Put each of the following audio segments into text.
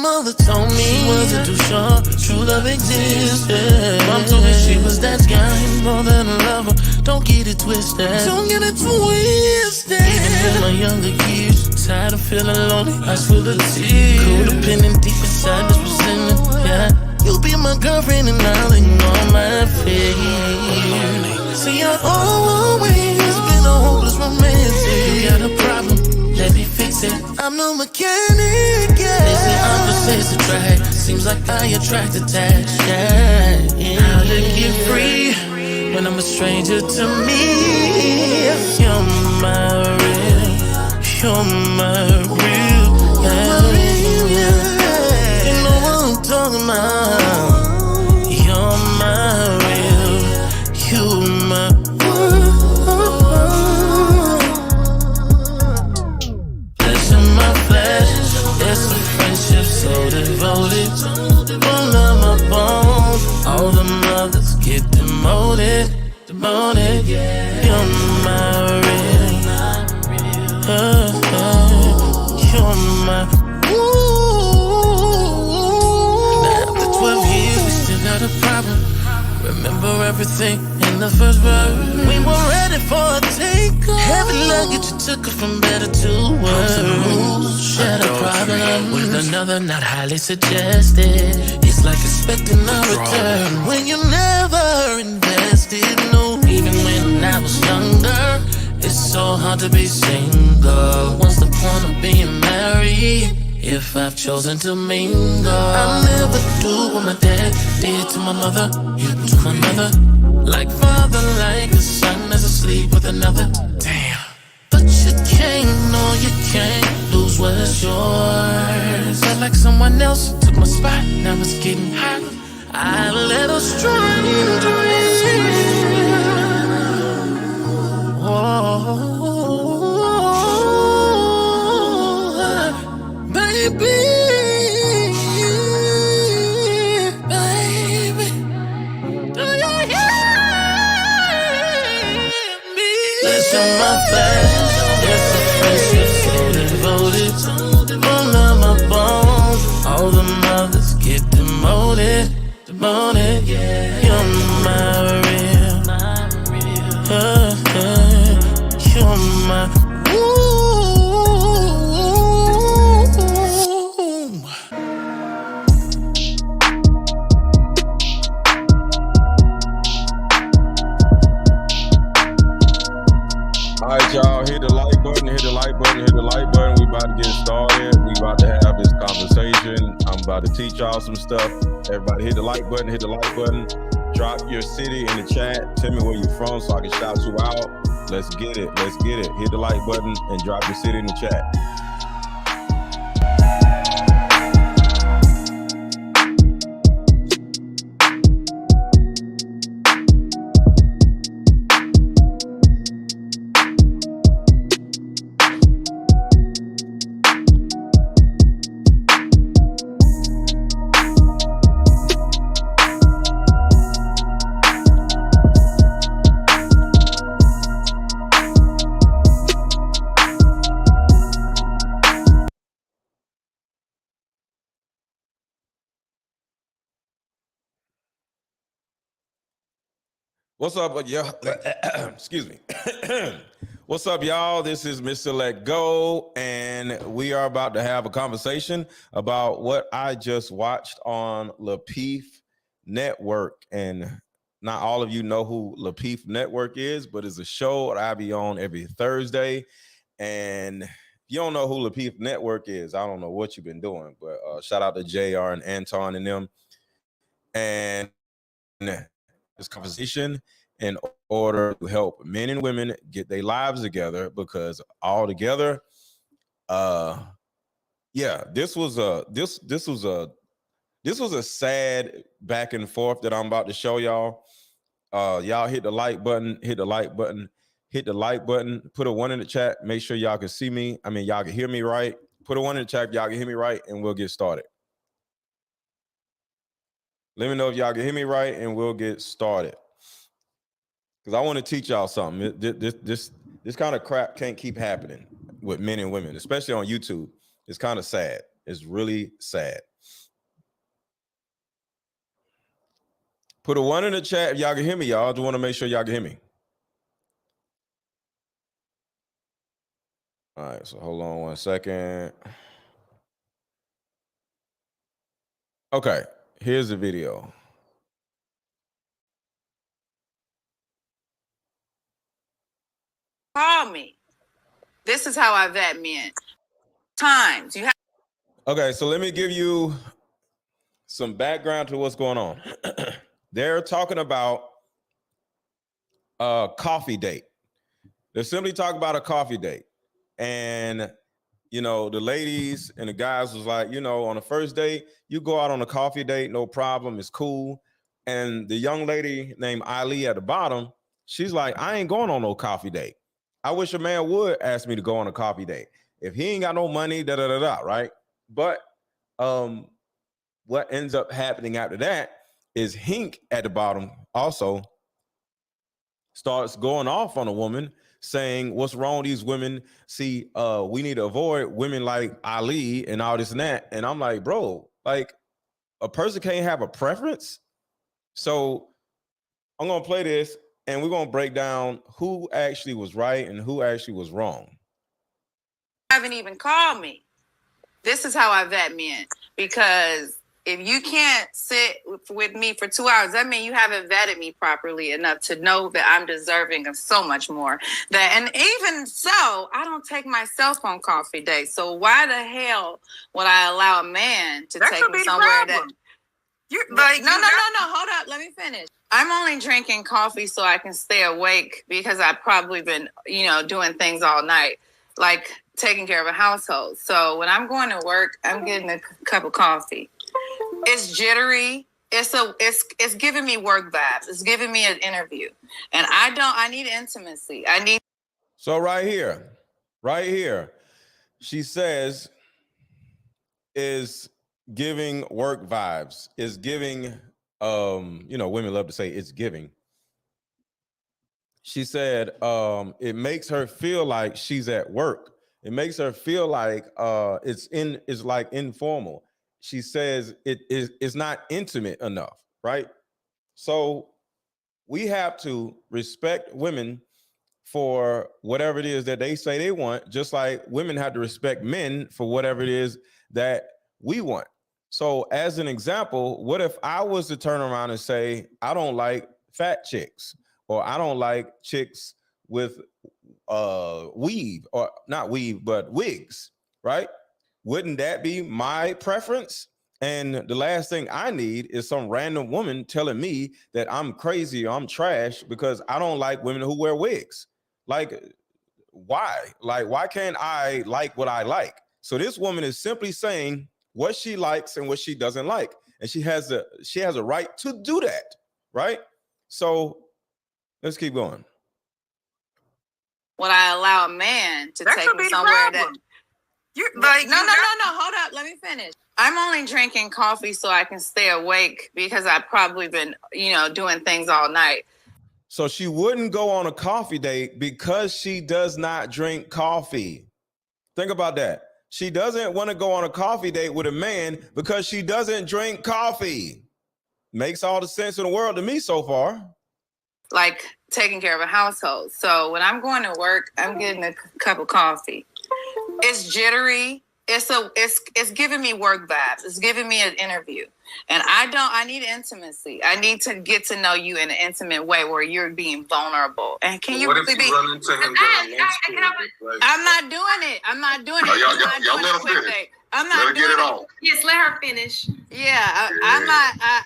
mother told me she wasn't too sure true love existed. Mom told me she was that guy, more than a lover. Don't get it twisted. Don't get it twisted. Even in my younger years, tired of feeling lonely, eyes full of tears. Codependent deep inside this resentment. Yeah, you'll be my girlfriend and I'll ignore my fears. See, I've always been a hopeless romantic. You got a problem, let me fix it. I'm no mechanic, yeah. They say I'm the sex to try. Seems like I attract attached, yeah. How to get free when I'm a stranger to me? You're my real, you're my real, yeah. You know what I'm talking about. You're my real, you're my flesh in my flesh. It's a friendship so devoted. Bone of my bones. All the mothers get demoted. You're my real. You're my. Now after 12 years, we still got a problem. Remember everything in the first verse. We were ready for a takeoff. Heavy luggage, you took it from better to worse. Shared a problem with another, not highly suggested. It's like expecting a return when you never invested. No, even when I was younger, it's so hard to be single. What's the point of being married if I've chosen to mingle? I'll never do what my dad did to my mother. You to my mother. Like father, like a son is asleep with another. Damn. But you can't, no, you can't lose what's yours. Felt like someone else took my spot. Now it's getting hot. I let a stranger in. Oh, baby. Flesh on my flesh, it's a friendship so devoted. Bone on my bones, all the mothers get demoted. You're my real, you're my. Alright, y'all, hit the like button, hit the like button, hit the like button. We about to get started. We about to have this conversation. I'm about to teach y'all some stuff. Everybody hit the like button, hit the like button. Drop your city in the chat. Tell me where you're from so I can shout you out. Let's get it, let's get it. Hit the like button and drop your city in the chat. What's up, y'all? Excuse me. What's up, y'all? This is MrLetGo, and we are about to have a conversation about what I just watched on Lapeef Network. And not all of you know who Lapeef Network is, but it's a show that I be on every Thursday. And if you don't know who Lapeef Network is, I don't know what you've been doing, but shout out to JR and Anton and them. And this conversation in order to help men and women get their lives together, because all together, this was a sad back and forth that I'm about to show y'all. Y'all hit the like button, hit the like button, hit the like button, put a 1 in the chat, make sure y'all can see me. I mean, y'all can hear me right. Put a 1 in the chat if y'all can hear me right, and we'll get started. Let me know if y'all can hear me right, and we'll get started. Because I want to teach y'all something. This kind of crap can't keep happening with men and women, especially on YouTube. It's kind of sad. It's really sad. Put a 1 in the chat if y'all can hear me, y'all. I just want to make sure y'all can hear me. All right, so hold on 1 second. Okay, here's the video. Call me. This is how I vet men. Times you have. Okay, so let me give you some background to what's going on. They're talking about a coffee date. They're simply talking about a coffee date. And, you know, the ladies and the guys was like, you know, on the first date, you go out on a coffee date, no problem, it's cool. And the young lady named Ali at the bottom, she's like, I ain't going on no coffee date. I wish a man would ask me to go on a coffee date. If he ain't got no money, right? But what ends up happening after that is Hink at the bottom also starts going off on a woman, saying, what's wrong with these women? See, we need to avoid women like Ali and all this and that. And I'm like, bro, like, a person can't have a preference. So I'm going to play this and we're going to break down who actually was right and who actually was wrong. Haven't even called me. This is how I vet men, because if you can't sit with me for 2 hours, that means you haven't vetted me properly enough to know that I'm deserving of so much more. And even so, I don't take myself on coffee dates. So why the hell would I allow a man to take me somewhere that you're like, no, hold up, let me finish. I'm only drinking coffee so I can stay awake because I've probably been, doing things all night, like taking care of a household. So when I'm going to work, I'm getting a cup of coffee. It's jittery. It's giving me work vibes. It's giving me an interview. And I need intimacy. So right here, she says is giving work vibes, is giving, women love to say it's giving. She said it makes her feel like she's at work. It makes her feel like it's like informal. She says it's not intimate enough, right? So we have to respect women for whatever it is that they say they want, just like women have to respect men for whatever it is that we want. So as an example, what if I was to turn around and say, I don't like fat chicks, or I don't like chicks with weave, or not weave, but wigs, right? Wouldn't that be my preference? And the last thing I need is some random woman telling me that I'm crazy or I'm trash because I don't like women who wear wigs. Like, why? Like, why can't I like what I like? So this woman is simply saying what she likes and what she doesn't like. And she has a right to do that, right? So let's keep going. Would I allow a man to take me somewhere that you're like, no, hold up, let me finish. I'm only drinking coffee so I can stay awake because I've probably been, doing things all night. So she wouldn't go on a coffee date because she does not drink coffee. Think about that. She doesn't want to go on a coffee date with a man because she doesn't drink coffee. Makes all the sense in the world to me so far. Like taking care of a household. So when I'm going to work, I'm getting a cup of coffee. It's jittery. It's giving me work vibes. It's giving me an interview. And I need intimacy. I need to get to know you in an intimate way where you're being vulnerable. And can you really be? Run into him I'm not doing it. I'm not doing it. Y'all let her finish. I'm not let her doing get it it. on. Yes, let her finish. Yeah,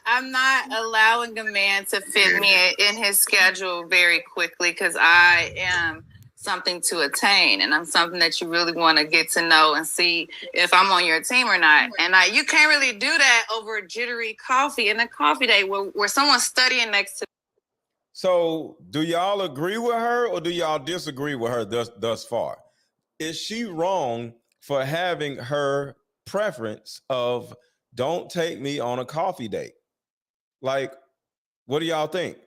I'm not allowing a man to fit me in his schedule very quickly because I am something to attain, and I'm something that you really want to get to know and see if I'm on your team or not. And you can't really do that over a jittery coffee in a coffee date where someone's studying next to. So do y'all agree with her or do y'all disagree with her thus far? Is she wrong for having her preference of don't take me on a coffee date? Like, what do y'all think?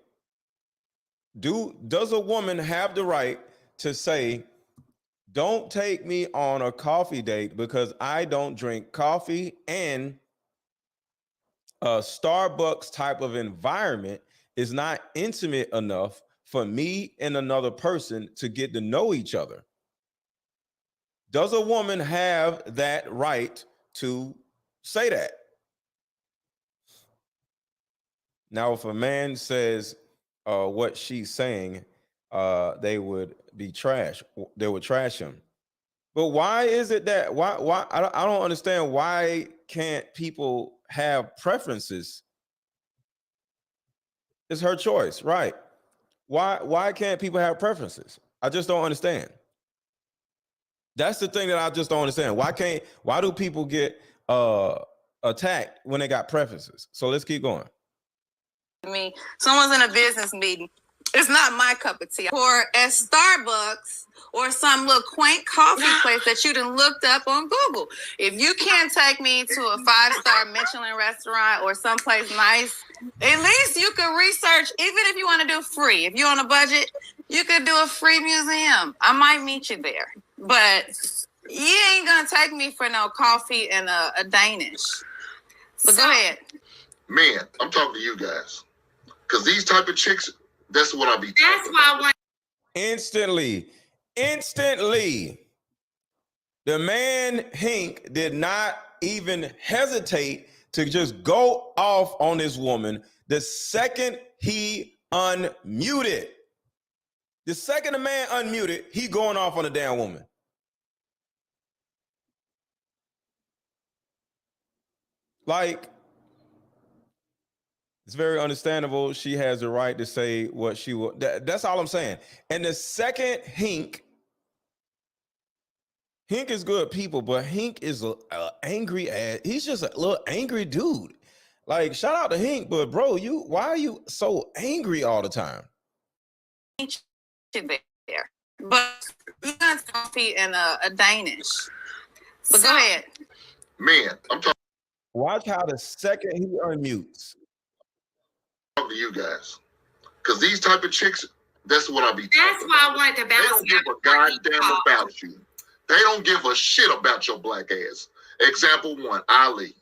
Does a woman have the right to say, don't take me on a coffee date because I don't drink coffee and a Starbucks type of environment is not intimate enough for me and another person to get to know each other. Does a woman have that right to say that? Now, if a man says what she's saying, they would be trash. They would trash him. But why is it that why I don't understand why can't people have preferences? It's her choice, right? Why can't people have preferences? I just don't understand. That's the thing that I just don't understand. Why do people get attacked when they got preferences? So let's keep going. Me, someone's in a business meeting. It's not my cup of tea. Or at Starbucks or some little quaint coffee place that you done looked up on Google. If you can't take me to a 5-star Michelin restaurant or someplace nice, at least you could research, even if you want to do free. If you're on a budget, you could do a free museum. I might meet you there. But you ain't going to take me for no coffee and a Danish. But go ahead. Man, I'm talking to you guys. Because these type of chicks, that's what I be talking That's why I want. Instantly, the man Hink did not even hesitate to just go off on this woman the second he unmuted. The second the man unmuted, he going off on a damn woman. Like, it's very understandable. She has the right to say what she will. That's all I'm saying. And the second Hink is good people, but Hink is a angry ass. He's just a little angry dude. Like, shout out to Hink, but bro, why are you so angry all the time? There, but you got coffee and a Danish. But go ahead. Man, I'm talking. Watch how the second he unmutes. To you guys. Because these type of chicks, that's what I be talking That's why I wanted to balance. They don't give a goddamn about you. They don't give a shit about your black ass. Example 1, Ali.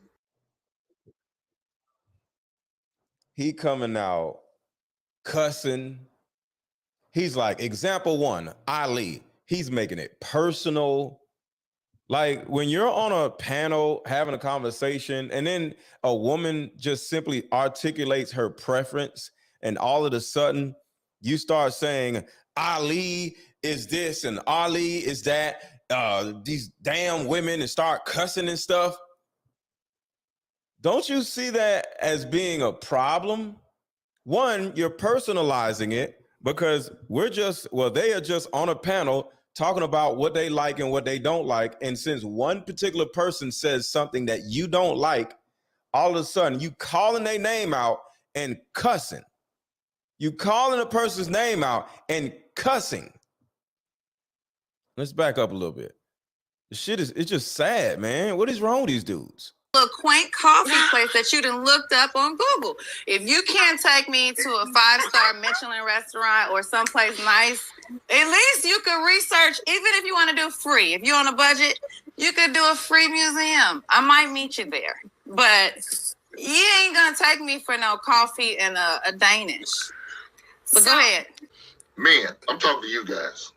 He coming out cussing. He's like, example 1, Ali. He's making it personal. Like, when you're on a panel having a conversation and then a woman just simply articulates her preference and all of a sudden you start saying Ali is this and Ali is that, these damn women, and start cussing and stuff. Don't you see that as being a problem? One, you're personalizing it because they are just on a panel talking about what they like and what they don't like. And since one particular person says something that you don't like, all of a sudden you calling their name out and cussing. You calling a person's name out and cussing. Let's back up a little bit. It's just sad, man. What is wrong with these dudes? A quaint coffee place that you done looked up on Google. If you can't take me to a 5-star Michelin restaurant or someplace nice, at least you could research, even if you want to do free. If you're on a budget, you could do a free museum. I might meet you there. But you ain't going to take me for no coffee and a Danish. But go ahead. Man, I'm talking to you guys.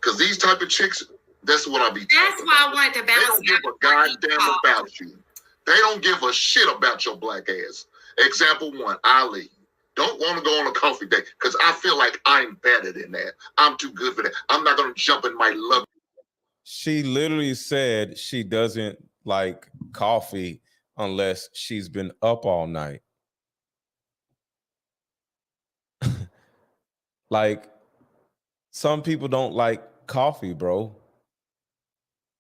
Because these type of chicks, that's what I be talking That's why I wanted to balance. They don't give a goddamn about you. They don't give a shit about your black ass. Example 1, Ali. Don't want to go on a coffee date because I feel like I'm better than that. I'm too good for that. I'm not going to jump in my love. She literally said she doesn't like coffee unless she's been up all night. Like, some people don't like coffee, bro.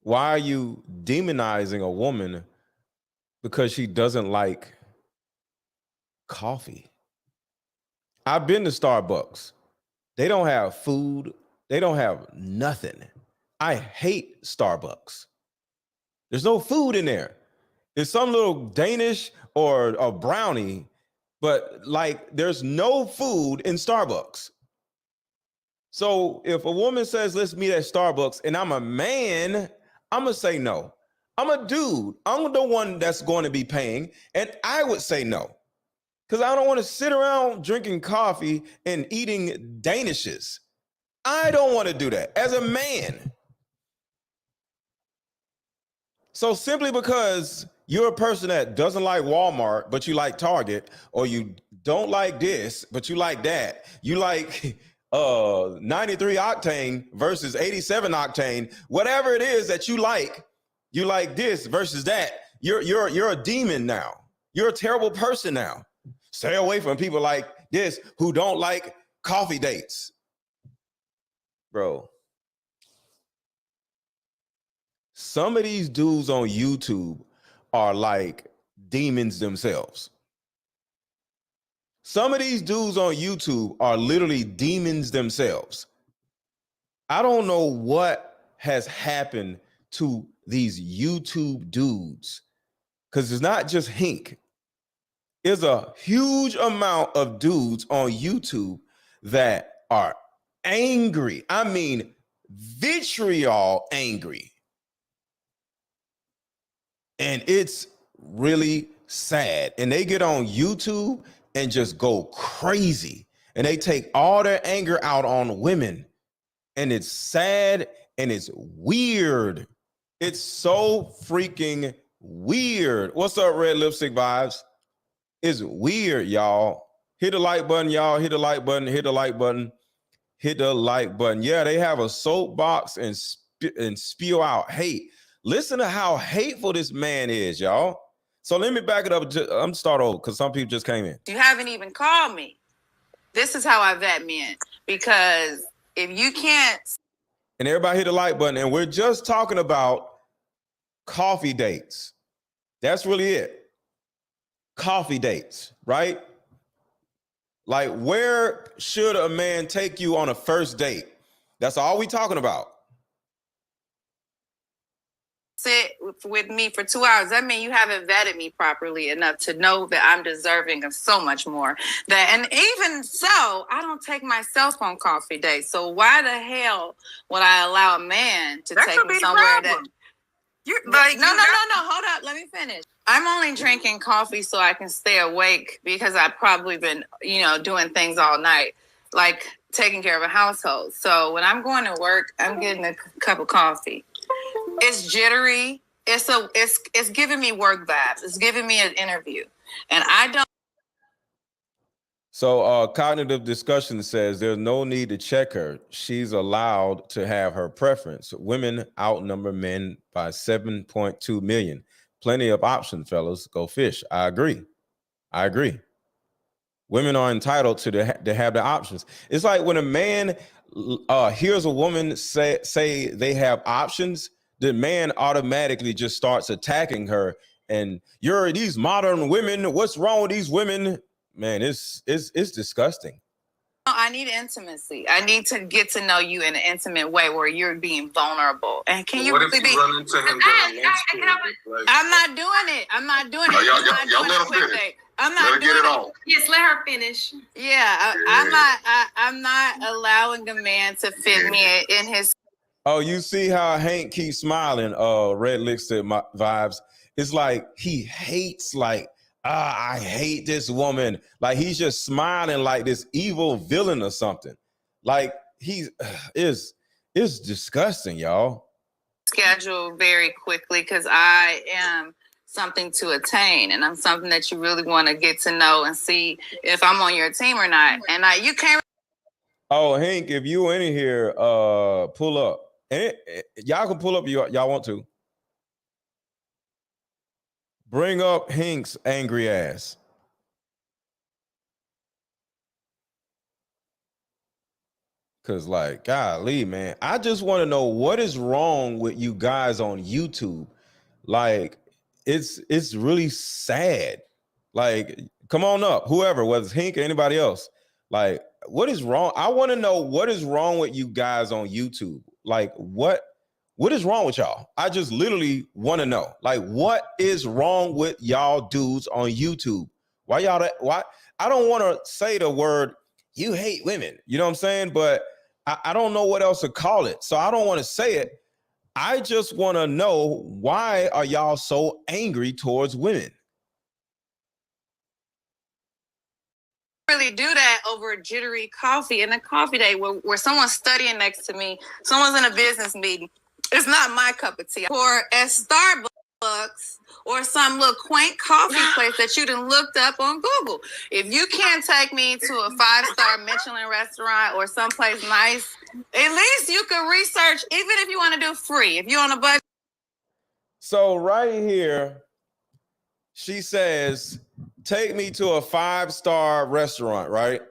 Why are you demonizing a woman because she doesn't like coffee? I've been to Starbucks. They don't have food. They don't have nothing. I hate Starbucks. There's no food in there. There's some little Danish or a brownie, but like there's no food in Starbucks. So if a woman says, let's meet at Starbucks, and I'm a man, I'm going to say no. I'm a dude. I'm the one that's going to be paying. And I would say no. Because I don't want to sit around drinking coffee and eating Danishes. I don't want to do that as a man. So simply because you're a person that doesn't like Walmart, but you like Target, or you don't like this, but you like that, you like 93 octane versus 87 octane, whatever it is that you like this versus that, you're a demon now. You're a terrible person now. Stay away from people like this who don't like coffee dates. Bro. Some of these dudes on YouTube are like demons themselves. Some of these dudes on YouTube are literally demons themselves. I don't know what has happened to these YouTube dudes, because it's not just Hink. There's a huge amount of dudes on YouTube that are angry. I mean, vitriol angry. And it's really sad. And they get on YouTube and just go crazy. And they take all their anger out on women. And it's sad and it's weird. It's so freaking weird. What's up, Red Lipstick Vibes? It's weird, y'all. Hit the like button, y'all. Hit the like button. Hit the like button. Hit the like button. Yeah, they have a soapbox and spew out hate. Listen to how hateful this man is, y'all. So let me back it up. I'm start over because some people just came in. You haven't even called me. This is how I vet men. Because if you can't... And everybody hit the like button. And we're just talking about coffee dates. That's really it. Coffee dates, right? Like, where should a man take you on a first date? That's all we talking about. Sit with me for 2 hours. That means you haven't vetted me properly enough to know that I'm deserving of so much more. And even so, I don't take myself on coffee dates. So why the hell would I allow a man to take me somewhere that... No, hold up. Let me finish. I'm only drinking coffee so I can stay awake because I've probably been, doing things all night, like taking care of a household. So when I'm going to work, I'm getting a cup of coffee. It's jittery. It's giving me work vibes. It's giving me an interview, and I don't. So cognitive discussion says there's no need to check her. She's allowed to have her preference. Women outnumber men by 7.2 million. Plenty of options, fellas. Go fish. I agree. Women are entitled to have the options. It's like when a man hears a woman say they have options, the man automatically just starts attacking her. And you're these modern women. What's wrong with these women? Man, it's disgusting. I need intimacy. I need to get to know you in an intimate way where you're being vulnerable. And can you really be? Run into him I'm not doing it. I'm not doing it. Y'all let her finish. I'm not doing it. Yes, let her finish. Yeah, I'm not allowing a man to fit me in his. Oh, you see how Hank keeps smiling? Red Lipstick Vibes. It's like he hates I hate this woman. Like he's just smiling like this evil villain or something. Like it's disgusting, y'all. Schedule very quickly because I am something to attain, and I'm something that you really want to get to know and see if I'm on your team or not. And you can't. Oh, Hank, if you in here, pull up. And y'all can pull up. Y'all want to. Bring up Hink's angry ass. Cause golly, man, I just want to know what is wrong with you guys on YouTube. Like, it's really sad. Like, come on up, whoever, whether it's Hink or anybody else. Like, what is wrong? I want to know what is wrong with you guys on YouTube. Like, what is wrong with y'all? I just literally want to know, like, what is wrong with y'all dudes on YouTube? Why? I don't want to say the word, you hate women. You know what I'm saying? But I don't know what else to call it. So I don't want to say it. I just want to know, why are y'all so angry towards women? Really do that over a jittery coffee in a coffee day where someone's studying next to me, someone's in a business meeting. It's not my cup of tea. Or at Starbucks or some little quaint coffee place that you done looked up on Google. If you can't take me to a 5-star Michelin restaurant or someplace nice, at least you can research, even if you want to do free, if you're on a budget. So right here, she says, take me to a 5-star restaurant, right?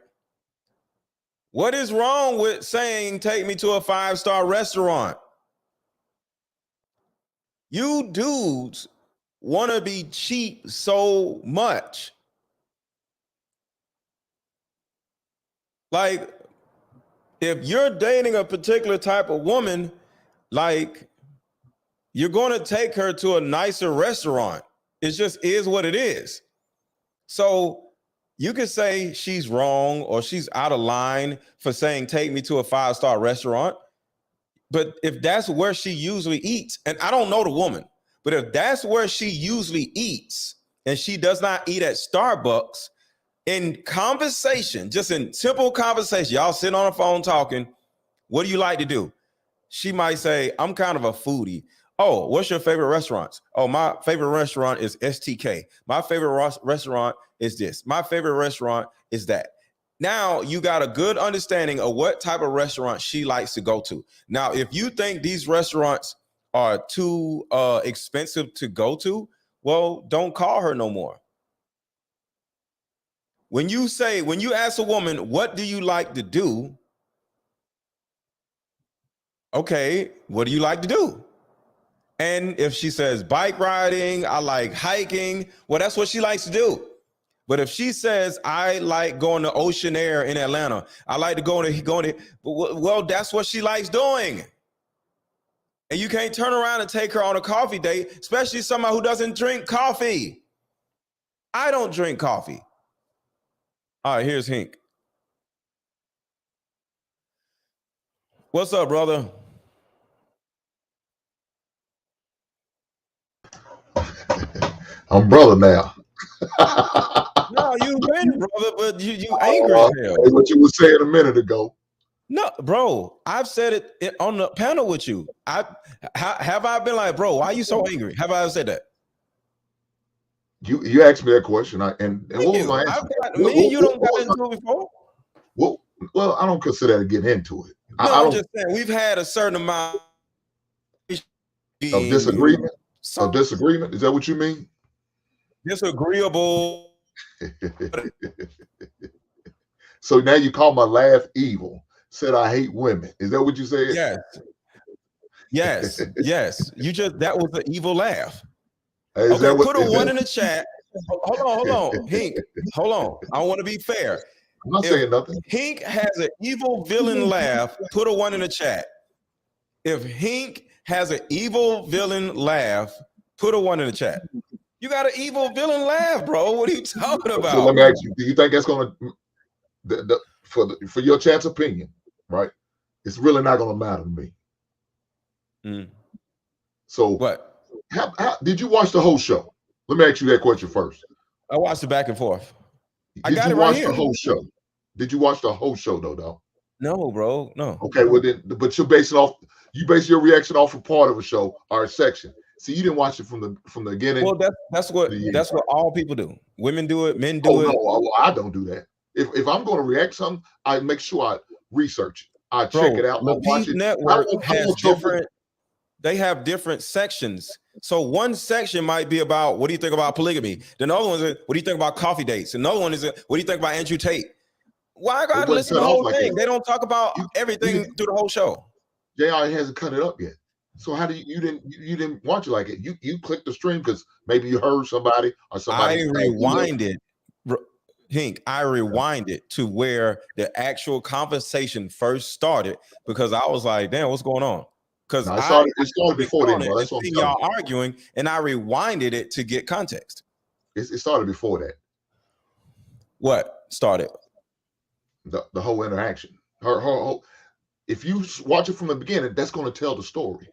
What is wrong with saying, take me to a 5-star restaurant? You dudes want to be cheap so much. Like, if you're dating a particular type of woman, like, you're going to take her to a nicer restaurant. It just is what it is. So you could say she's wrong or she's out of line for saying, take me to a 5-star restaurant. But if that's where she usually eats, and I don't know the woman, but if that's where she usually eats and she does not eat at Starbucks, in conversation, just in simple conversation, y'all sitting on the phone talking, what do you like to do? She might say, I'm kind of a foodie. Oh, what's your favorite restaurants? Oh, my favorite restaurant is STK. My favorite restaurant is this. My favorite restaurant is that. Now you got a good understanding of what type of restaurant she likes to go to. Now, if you think these restaurants are too expensive to go to, well, don't call her no more. When you ask a woman, what do you like to do? Okay, what do you like to do? And if she says bike riding, I like hiking, well, that's what she likes to do. But if she says, I like going to Ocean Air in Atlanta, I like to go to, well, that's what she likes doing. And you can't turn around and take her on a coffee date, especially somebody who doesn't drink coffee. I don't drink coffee. All right, here's Hink. What's up, brother? I'm brother now. No, you been brother, but you angry as hell. That's what you were saying a minute ago. No, bro, I've said it on the panel with you. Have I been like, bro, why are you so angry? Have I ever said that? You asked me that question, and what was my answer? You don't got into it before. Well, I don't consider that getting into it. No, I'm just saying we've had a certain amount of disagreement. Of disagreement, is that what you mean? Disagreeable. So now you call my laugh evil. Said I hate women. Is that what you said? Yes. That was an evil laugh. Okay, put a 1 in the chat. Hold on. Hink, hold on. I want to be fair. I'm not saying nothing. Hink has an evil villain laugh, put a 1 in the chat. If Hink has an evil villain laugh, put a 1 in the chat. You got an evil villain laugh, bro. What are you talking about? So let me ask you, do you think that's going to, for your chat's opinion, right? It's really not going to matter to me. So what? How did you watch the whole show? Let me ask you that question first. I watched it back and forth. Did you watch the whole show? Did you watch the whole show though? No, bro. No. Okay, well then, but you base your reaction off a part of a show or a section. See, you didn't watch it from the beginning. Well, that's what all people do. Women do it, men do it. No, I don't do that. If I'm going to react something, I make sure I research it. I check it out. Lapeef Network has different. They have different sections. So one section might be about, what do you think about polygamy? Then the other one is, what do you think about coffee dates? And another one is, what do you think about Andrew Tate? Why I got to listen to the whole thing? They don't talk about everything through the whole show. JR hasn't cut it up yet. So how do you didn't watch it like it? You clicked the stream because maybe you heard somebody or somebody. I rewinded, Hink. I rewinded to where the actual conversation first started because I was like, damn, what's going on? Because it started before then, bro. That's what I'm y'all arguing, and I rewinded it to get context. It started before that. What started? The whole interaction. Her if you watch it from the beginning, that's going to tell the story.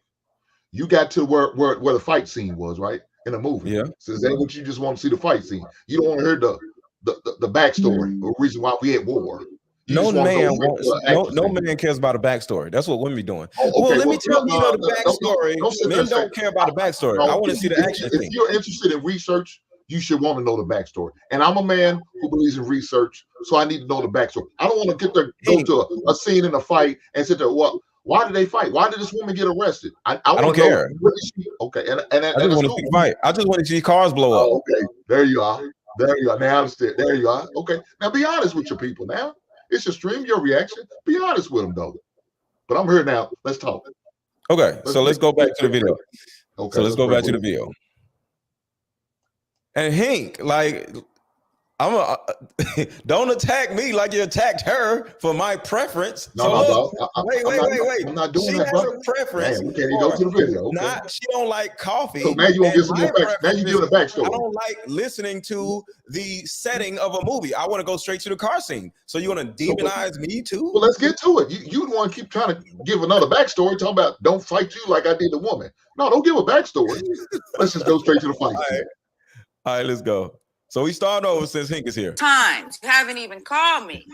You got to where the fight scene was, right? In a movie. Yeah. So is that what you just want to see the fight scene? You don't want to hear the backstory or reason why we at war. You No just want to man go wants no man cares about the backstory. That's what women be doing. Oh, Well, okay. let me tell you no, the backstory. don't sit there Men and say, don't care about the backstory. no, I want to see the action if scene. you're interested in research, you should want to know the backstory. And I'm a man who believes in research, so I need to know the backstory. I don't want to go to a scene in a fight and sit there. Well, why did they fight? Why did this woman get arrested? I want don't to know. care. What is she? Okay, and I just want to see fight. I just want to see cars blow up. Oh, okay, there you are. There you are. Now I understand. There you are. Okay, now be honest with your people. Now it's your stream, your reaction. Be honest with them though. But I'm here now. Let's talk. Okay, so let's go back to the video. Okay, so let's go back to the video. And Hink, like, don't attack me like you attacked her for my preference. No, wait. I'm not doing she that, has bro. a preference. Man, we can't even go to the video. Okay. She don't like coffee. So now you want to get some more back. Now you give the backstory. I don't like listening to the setting of a movie. I want to go straight to the car scene. So you want to demonize me too? Well, let's get to it. You want to keep trying to give another backstory, talking about don't fight you like I did the woman. No, don't give a backstory. Let's just go straight to the fight. All right, let's go. So we start over since Hink is here. Times you haven't even called me.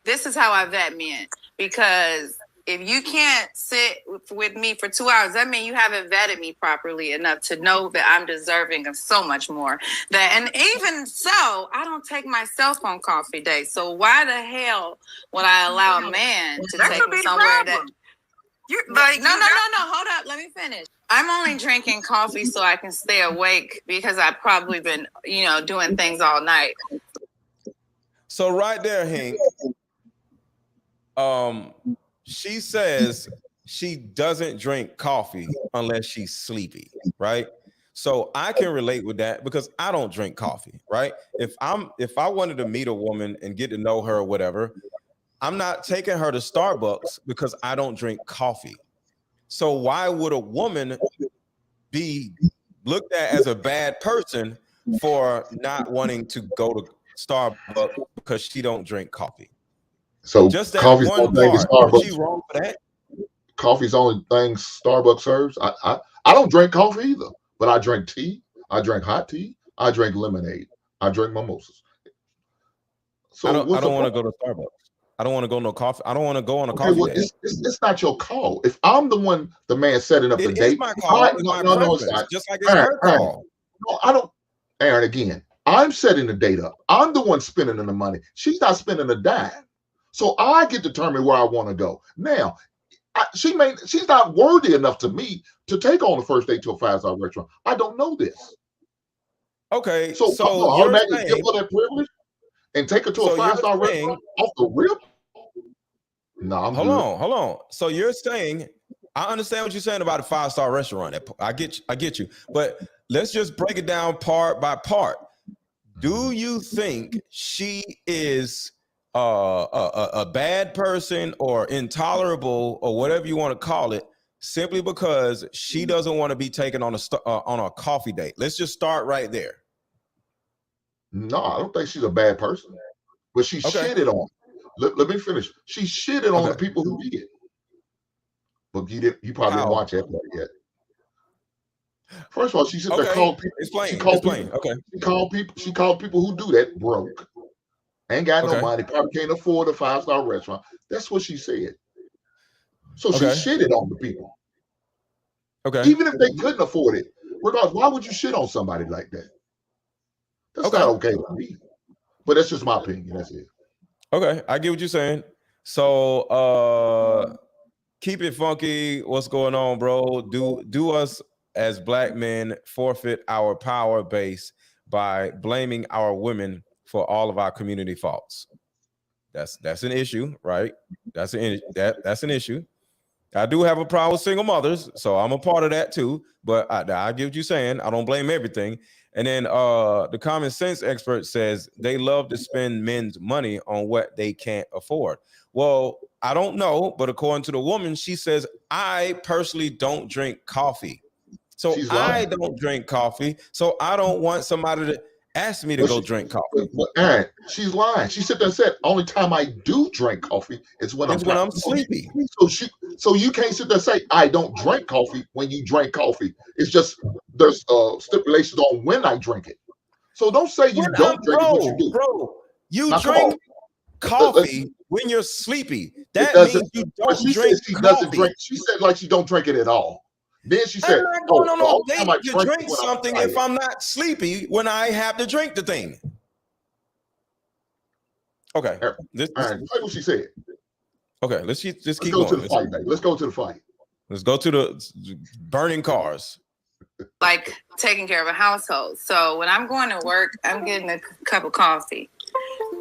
This is how I vet men, because if you can't sit with me for 2 hours, that means you haven't vetted me properly enough to know that I'm deserving of so much more. And even so, I don't take myself on coffee dates. So why the hell would I allow a man to take me somewhere that you're like, no, hold up, let me finish. I'm only drinking coffee so I can stay awake because I've probably been, doing things all night. So right there, Hink, she says she doesn't drink coffee unless she's sleepy, right? So I can relate with that because I don't drink coffee, right? If I wanted to meet a woman and get to know her or whatever, I'm not taking her to Starbucks because I don't drink coffee. So why would a woman be looked at as a bad person for not wanting to go to Starbucks because she don't drink coffee? So just that coffee's one only thing part. Starbucks. Is she wrong for that? Coffee's the only thing Starbucks serves. I don't drink coffee either, but I drink tea. I drink hot tea. I drink lemonade. I drink mimosas. So I don't want to go to Starbucks. I don't want to go no coffee. I don't want to go on a coffee date. It's not your call. If I'm the man setting up the date, it's my call. No, it's not. Just like it's her call. No, I don't. Aaron, again, I'm setting the date up. I'm the one spending the money. She's not spending a dime. So I get to determine where I want to go. Now, she's not worthy enough to me to take on the first date to a 5-star restaurant. I don't know this. Okay, so you're automatically give her that privilege and take her to a 5-star restaurant off the rip? No, hold on. So you're saying, I understand what you're saying about a 5-star restaurant. I get you. But let's just break it down part by part. Do you think she is a bad person or intolerable or whatever you want to call it, simply because she doesn't want to be taken on a coffee date? Let's just start right there. No, I don't think she's a bad person, but she shitted on. Let me finish. She shitted on the people who did. But you probably didn't watch that part yet. First of all, she said called people. She called people who do that broke. Ain't got no money, probably can't afford a 5-star restaurant. That's what she said. So she shitted on the people. Okay. Even if they couldn't afford it, regardless, why would you shit on somebody like that? That's not okay with me. But that's just my opinion. That's it. Okay, I get what you're saying. So keep it funky. What's going on, bro? Do us as black men forfeit our power base by blaming our women for all of our community faults? That's an issue, right? That's an issue. I do have a problem with single mothers, so I'm a part of that too. But I get what you're saying. I don't blame everything. And then the common sense expert says they love to spend men's money on what they can't afford. Well, I don't know, but according to the woman, she says, I personally don't drink coffee. So I don't drink coffee. So I don't want somebody to, asked me to go drink coffee. Aaron, she's lying. She said there and said, only time I do drink coffee is when I'm sleepy. So you can't sit there and say, I don't drink coffee when you drink coffee. It's just there's stipulations on when I drink it. So don't say you don't drink it, what you do. Bro, you now, drink coffee when you're sleepy. That means you don't she drink said she coffee. doesn't drink. She said like she don't drink it at all. Then she said, no. You drink something if I'm not sleepy when I have to drink the thing. Okay. This what she said. Okay, let's keep going. To the fight, let's go to the fight. Let's go to the burning cars. Like taking care of a household. So when I'm going to work, I'm getting a cup of coffee.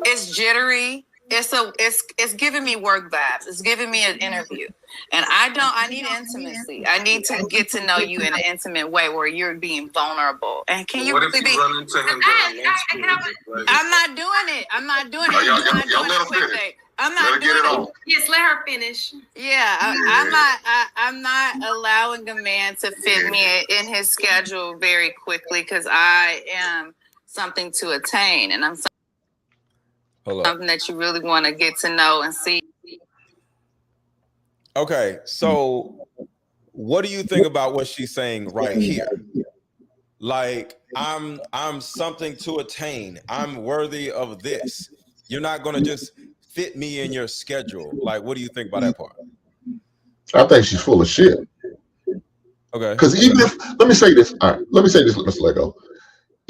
It's jittery. It's giving me work vibes. It's giving me an interview. And I need intimacy. I need to get to know you in an intimate way where you're being vulnerable. And can you what if you run into him during lunch? I'm not doing it. I'm not doing it. Y'all let her finish. I'm not doing it. Yes, let her finish. Yeah, I'm not allowing a man to fit me in his schedule very quickly because I am something to attain, and I'm something that you really want to get to know and see. Okay, so what do you think about what she's saying right here? Like, I'm something to attain. I'm worthy of this. You're not going to just fit me in your schedule. Like, what do you think about that part? I think she's full of shit. Okay. Because even if, let me say this, MrLetGo.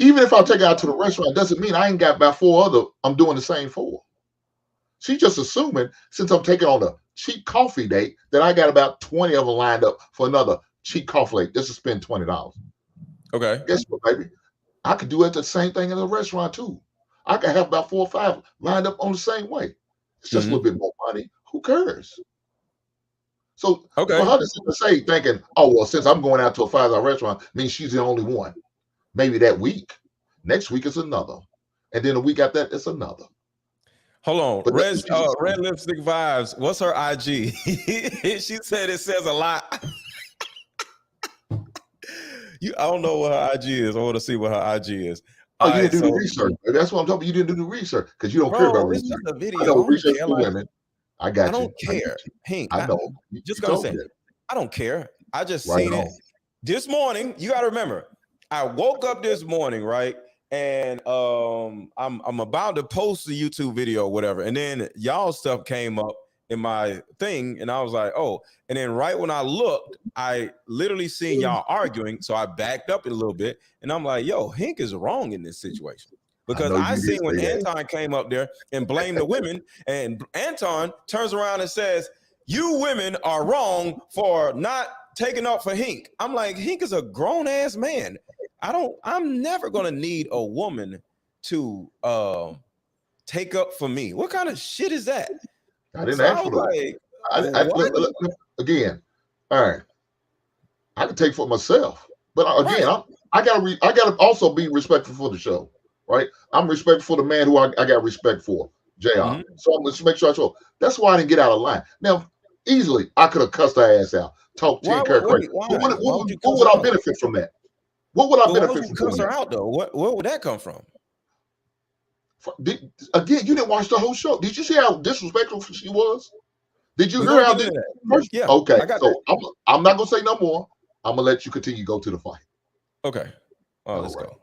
Even if I take her out to the restaurant, doesn't mean I ain't got about 4 other I'm doing the same for. She's just assuming since I'm taking on a cheap coffee date that I got about 20 of them lined up for another cheap coffee date just to spend $20. Okay. Guess what, baby? I could do it the same thing in a restaurant too. I could have about 4 or 5 lined up on the same way. It's just a little bit more money. Who cares? So for her to say thinking, oh, well, since I'm going out to a 5-star restaurant, means she's the only one. Maybe that week. Next week is another. And then a week after that, it's another. Hold on. Red Lipstick Vibes. What's her IG? She said it says a lot. I don't know what her IG is. I want to see what her IG is. Oh, you didn't do the research. That's what I'm talking about. You didn't do the research because you don't care about research. It's just a video. I know research for women. I got you. I don't care. Hink, I know. Just gonna say, I don't care. I just seen it this morning. You got to remember, I woke up this morning, right? And I'm about to post the YouTube video or whatever. And then y'all stuff came up in my thing. And I was like, oh, and then right when I looked, I literally seen y'all arguing. So I backed up a little bit and I'm like, yo, Hink is wrong in this situation. Because I seen when Anton came up there and blamed the women, and Anton turns around and says, you women are wrong for not taking up for Hink. I'm like, Hink is a grown ass man. I'm never gonna need a woman to take up for me. What kind of shit is that? I didn't ask for that. Again, all right. I can take for myself, but again, I gotta also be respectful for the show, right? I'm respectful for the man who I got respect for, JR. So I'm gonna make sure I show. That's why I didn't get out of line. Now, easily I could have cussed her ass out, talked 10 crazy. What would I benefit from that? What would I benefit from cuss her out though? Where would that come from? Again, you didn't watch the whole show. Did you see how disrespectful she was? Did you hear how this? Yeah. Okay. So I'm not gonna say no more. I'm gonna let you continue to go to the fight. Okay. Let's go.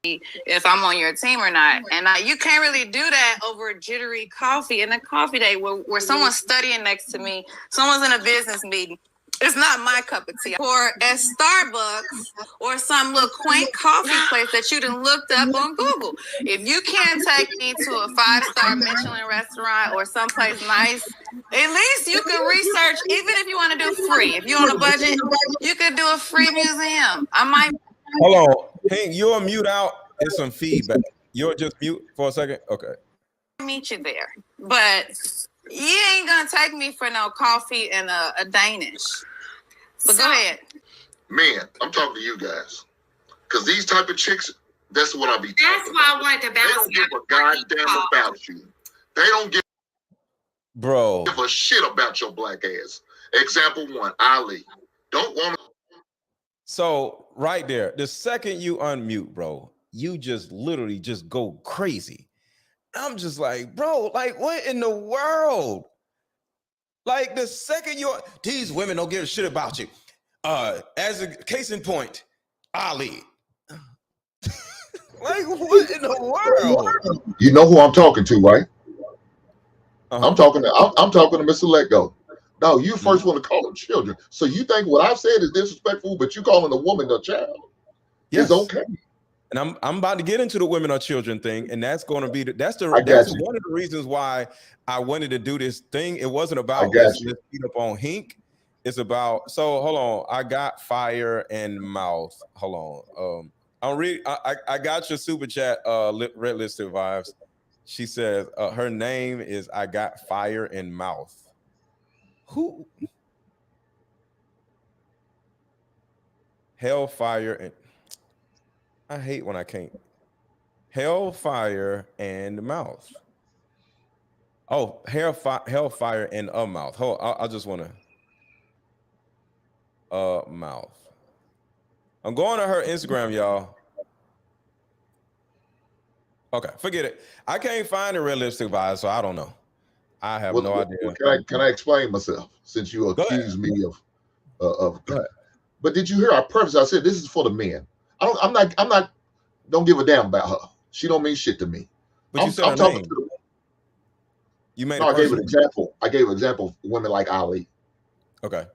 If I'm on your team or not, and you can't really do that over jittery coffee in a coffee day where someone's studying next to me, someone's in a business meeting. It's not my cup of tea. Or at Starbucks or some little quaint coffee place that you done looked up on Google. If you can't take me to a 5-star Michelin restaurant or someplace nice, at least you can research, even if you want to do free. If you're on a budget, you could do a free museum. I might. Hold on. Hey, you're mute out. There's some feedback. You're just mute for a second. Okay. Meet you there. But you ain't going to take me for no coffee and a Danish. But go ahead. Man, I'm talking to you guys. Because these type of chicks, that's what I be talking about. That's why I wanted to balance. They don't give a goddamn about you. They don't give a shit about your black ass. Example 1, Ali. Don't want to. So right there, the second you unmute, bro, you just literally just go crazy. I'm just like, bro, like what in the world? Like the second these women don't give a shit about you. As a case in point, Ali. Like what in the world? You know who I'm talking to, right? I'm talking to MrLetGo. No, you first want to call them children. So you think what I've said is disrespectful, but you calling a woman a child is okay. And I'm about to get into the women or children thing, and that's going to be that's one of the reasons why I wanted to do this thing. It wasn't about let's beat up on Hink. It's about hold on. I got fire and mouth. Hold on. I got your super chat. Red listed vibes. She says her name is I got fire in mouth. Who? Hellfire and I hate when I can't. Hellfire and mouth. Oh, hellfire and a mouth. Hold, I just want to mouth. I'm going to her Instagram, y'all. Okay, forget it. I can't find a realistic vibe, so I don't know. I have no idea. Can I explain myself since you accused me of? But did you hear our purpose? I said this is for the men. I'm not. Don't give a damn about her. She don't mean shit to me. But you said her name. You made. No, I gave an example. I gave an example of women like Ali. Okay.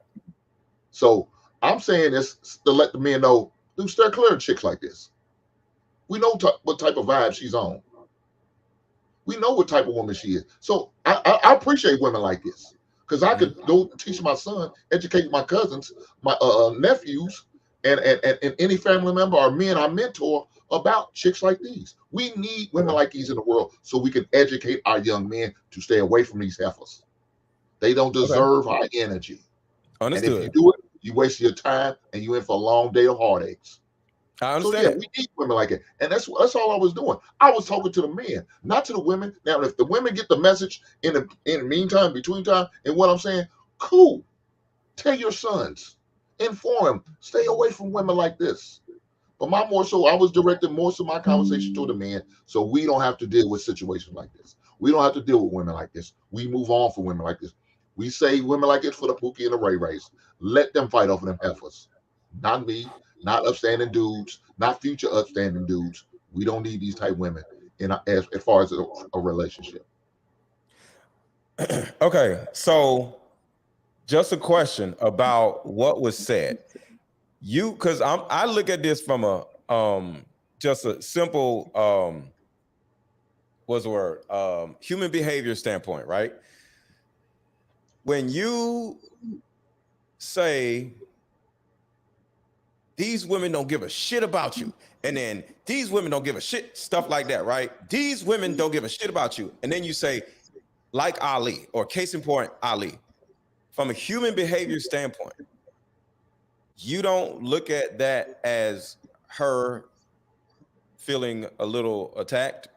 So I'm saying this to let the men know. Do steer clear of chicks like this. We know what type of vibe she's on. We know what type of woman she is. So I appreciate women like this because I could go teach my son, educate my cousins, my nephews, and any family member or men I mentor about chicks like these. We need women like these in the world so we can educate our young men to stay away from these heifers. They don't deserve our energy. Understood. And if you do it, you waste your time and you in for a long day of heartaches. I understand. So yeah, we need women like it, and that's all I was doing. I was talking to the men, not to the women. Now, if the women get the message in the meantime, between time, and what I'm saying, cool. Tell your sons, inform them, stay away from women like this. But I was directing most of my conversation to the men, so we don't have to deal with situations like this. We don't have to deal with women like this. We move on for women like this. We say women like this for the Pookie and the Ray Rays. Let them fight over them heifers, not me. Not upstanding dudes, not future upstanding dudes. We don't need these type women as far as a relationship. Okay, so just a question about what was said. Because I look at this from a just a simple what's the word? Human behavior standpoint, right? When you say these women don't give a shit about you, and then these women don't give a shit, stuff like that, right? These women don't give a shit about you, and then you say, like Ali, or case in point, Ali. From a human behavior standpoint, you don't look at that as her feeling a little attacked?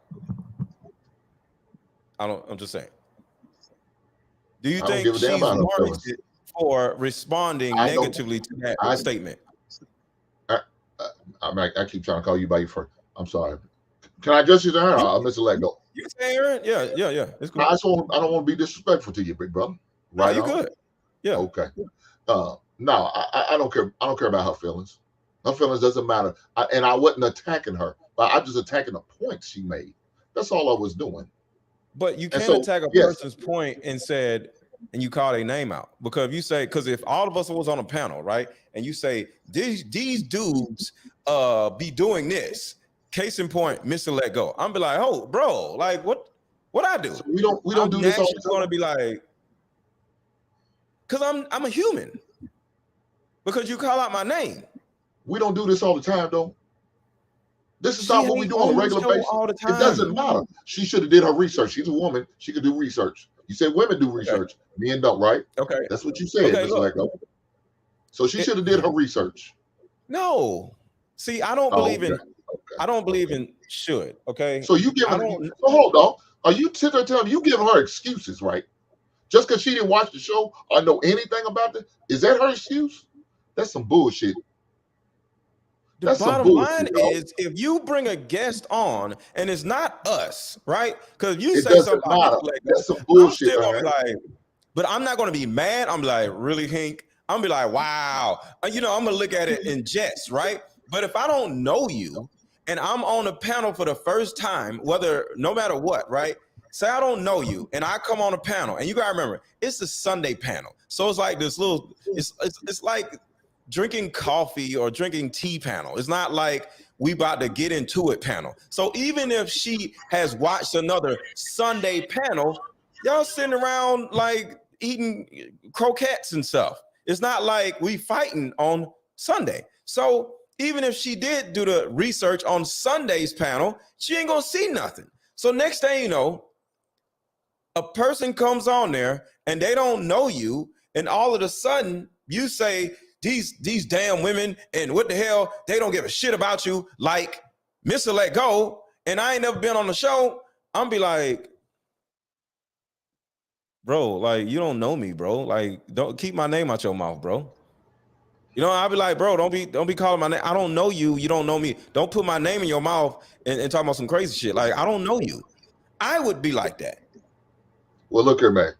I'm just saying. Do you think she's warranted for responding negatively to that statement? I keep trying to call you by your first. I'm sorry. Can I address you to her? I'll MrLetGo. You can say Aaron. Yeah. It's cool. I don't want to be disrespectful to you, big brother. Right? No, you good. Yeah. Okay. No, I don't care. I don't care about her feelings. Her feelings doesn't matter. I wasn't attacking her, but I'm just attacking the points she made. That's all I was doing. But you can't attack a person's point and you call their name out, because if all of us was on a panel, right, and you say these dudes be doing this, case in point, MrLetGo, I'm be like, oh, bro, like what I do? So we don't do this all the time. Going to be like, because I'm a human, because you call out my name. We don't do this all the time, though. This is not what we do on a regular basis. All the time. It doesn't matter. She should have did her research. She's a woman. She could do research. You said women do research. Men don't, right? Okay. That's what you said, MrLetGo. So she should have did her research. No. See, I don't believe in I don't believe in should. Okay. So you give her so hold on. Are you sitting there telling me you giving her excuses, right? Just because she didn't watch the show or know anything about it? Is that her excuse? That's some bullshit. The bottom line is, if you bring a guest on and it's not us, right? Because you It say doesn't something about matter. That's some bullshit, I'm still gonna be man. like, but I'm not gonna be mad. I'm like, really, Hink? I'm gonna be like, wow. You know, I'm gonna look at it in jest, right? But if I don't know you and I'm on a panel for the first time, no matter what, right? Say I don't know you and I come on a panel, and you gotta remember, it's a Sunday panel. So it's like this little, it's like drinking coffee or drinking tea panel. It's not like we about to get into it panel. So even if she has watched another Sunday panel, y'all sitting around like eating croquettes and stuff. It's not like we fighting on Sunday. So even if she did do the research on Sunday's panel, she ain't gonna see nothing. So next thing you know, a person comes on there and they don't know you, and all of a sudden you say, these damn women, and what the hell, they don't give a shit about you, like MrLetGo, and I ain't never been on the show. I'm be like, bro, like, you don't know me, bro. Like, don't keep my name out your mouth, bro. You know, I'll be like, bro, don't be calling my name. I don't know you. You don't know me. Don't put my name in your mouth and talk about some crazy shit. Like, I don't know you. I would be like that. Well, look here, man.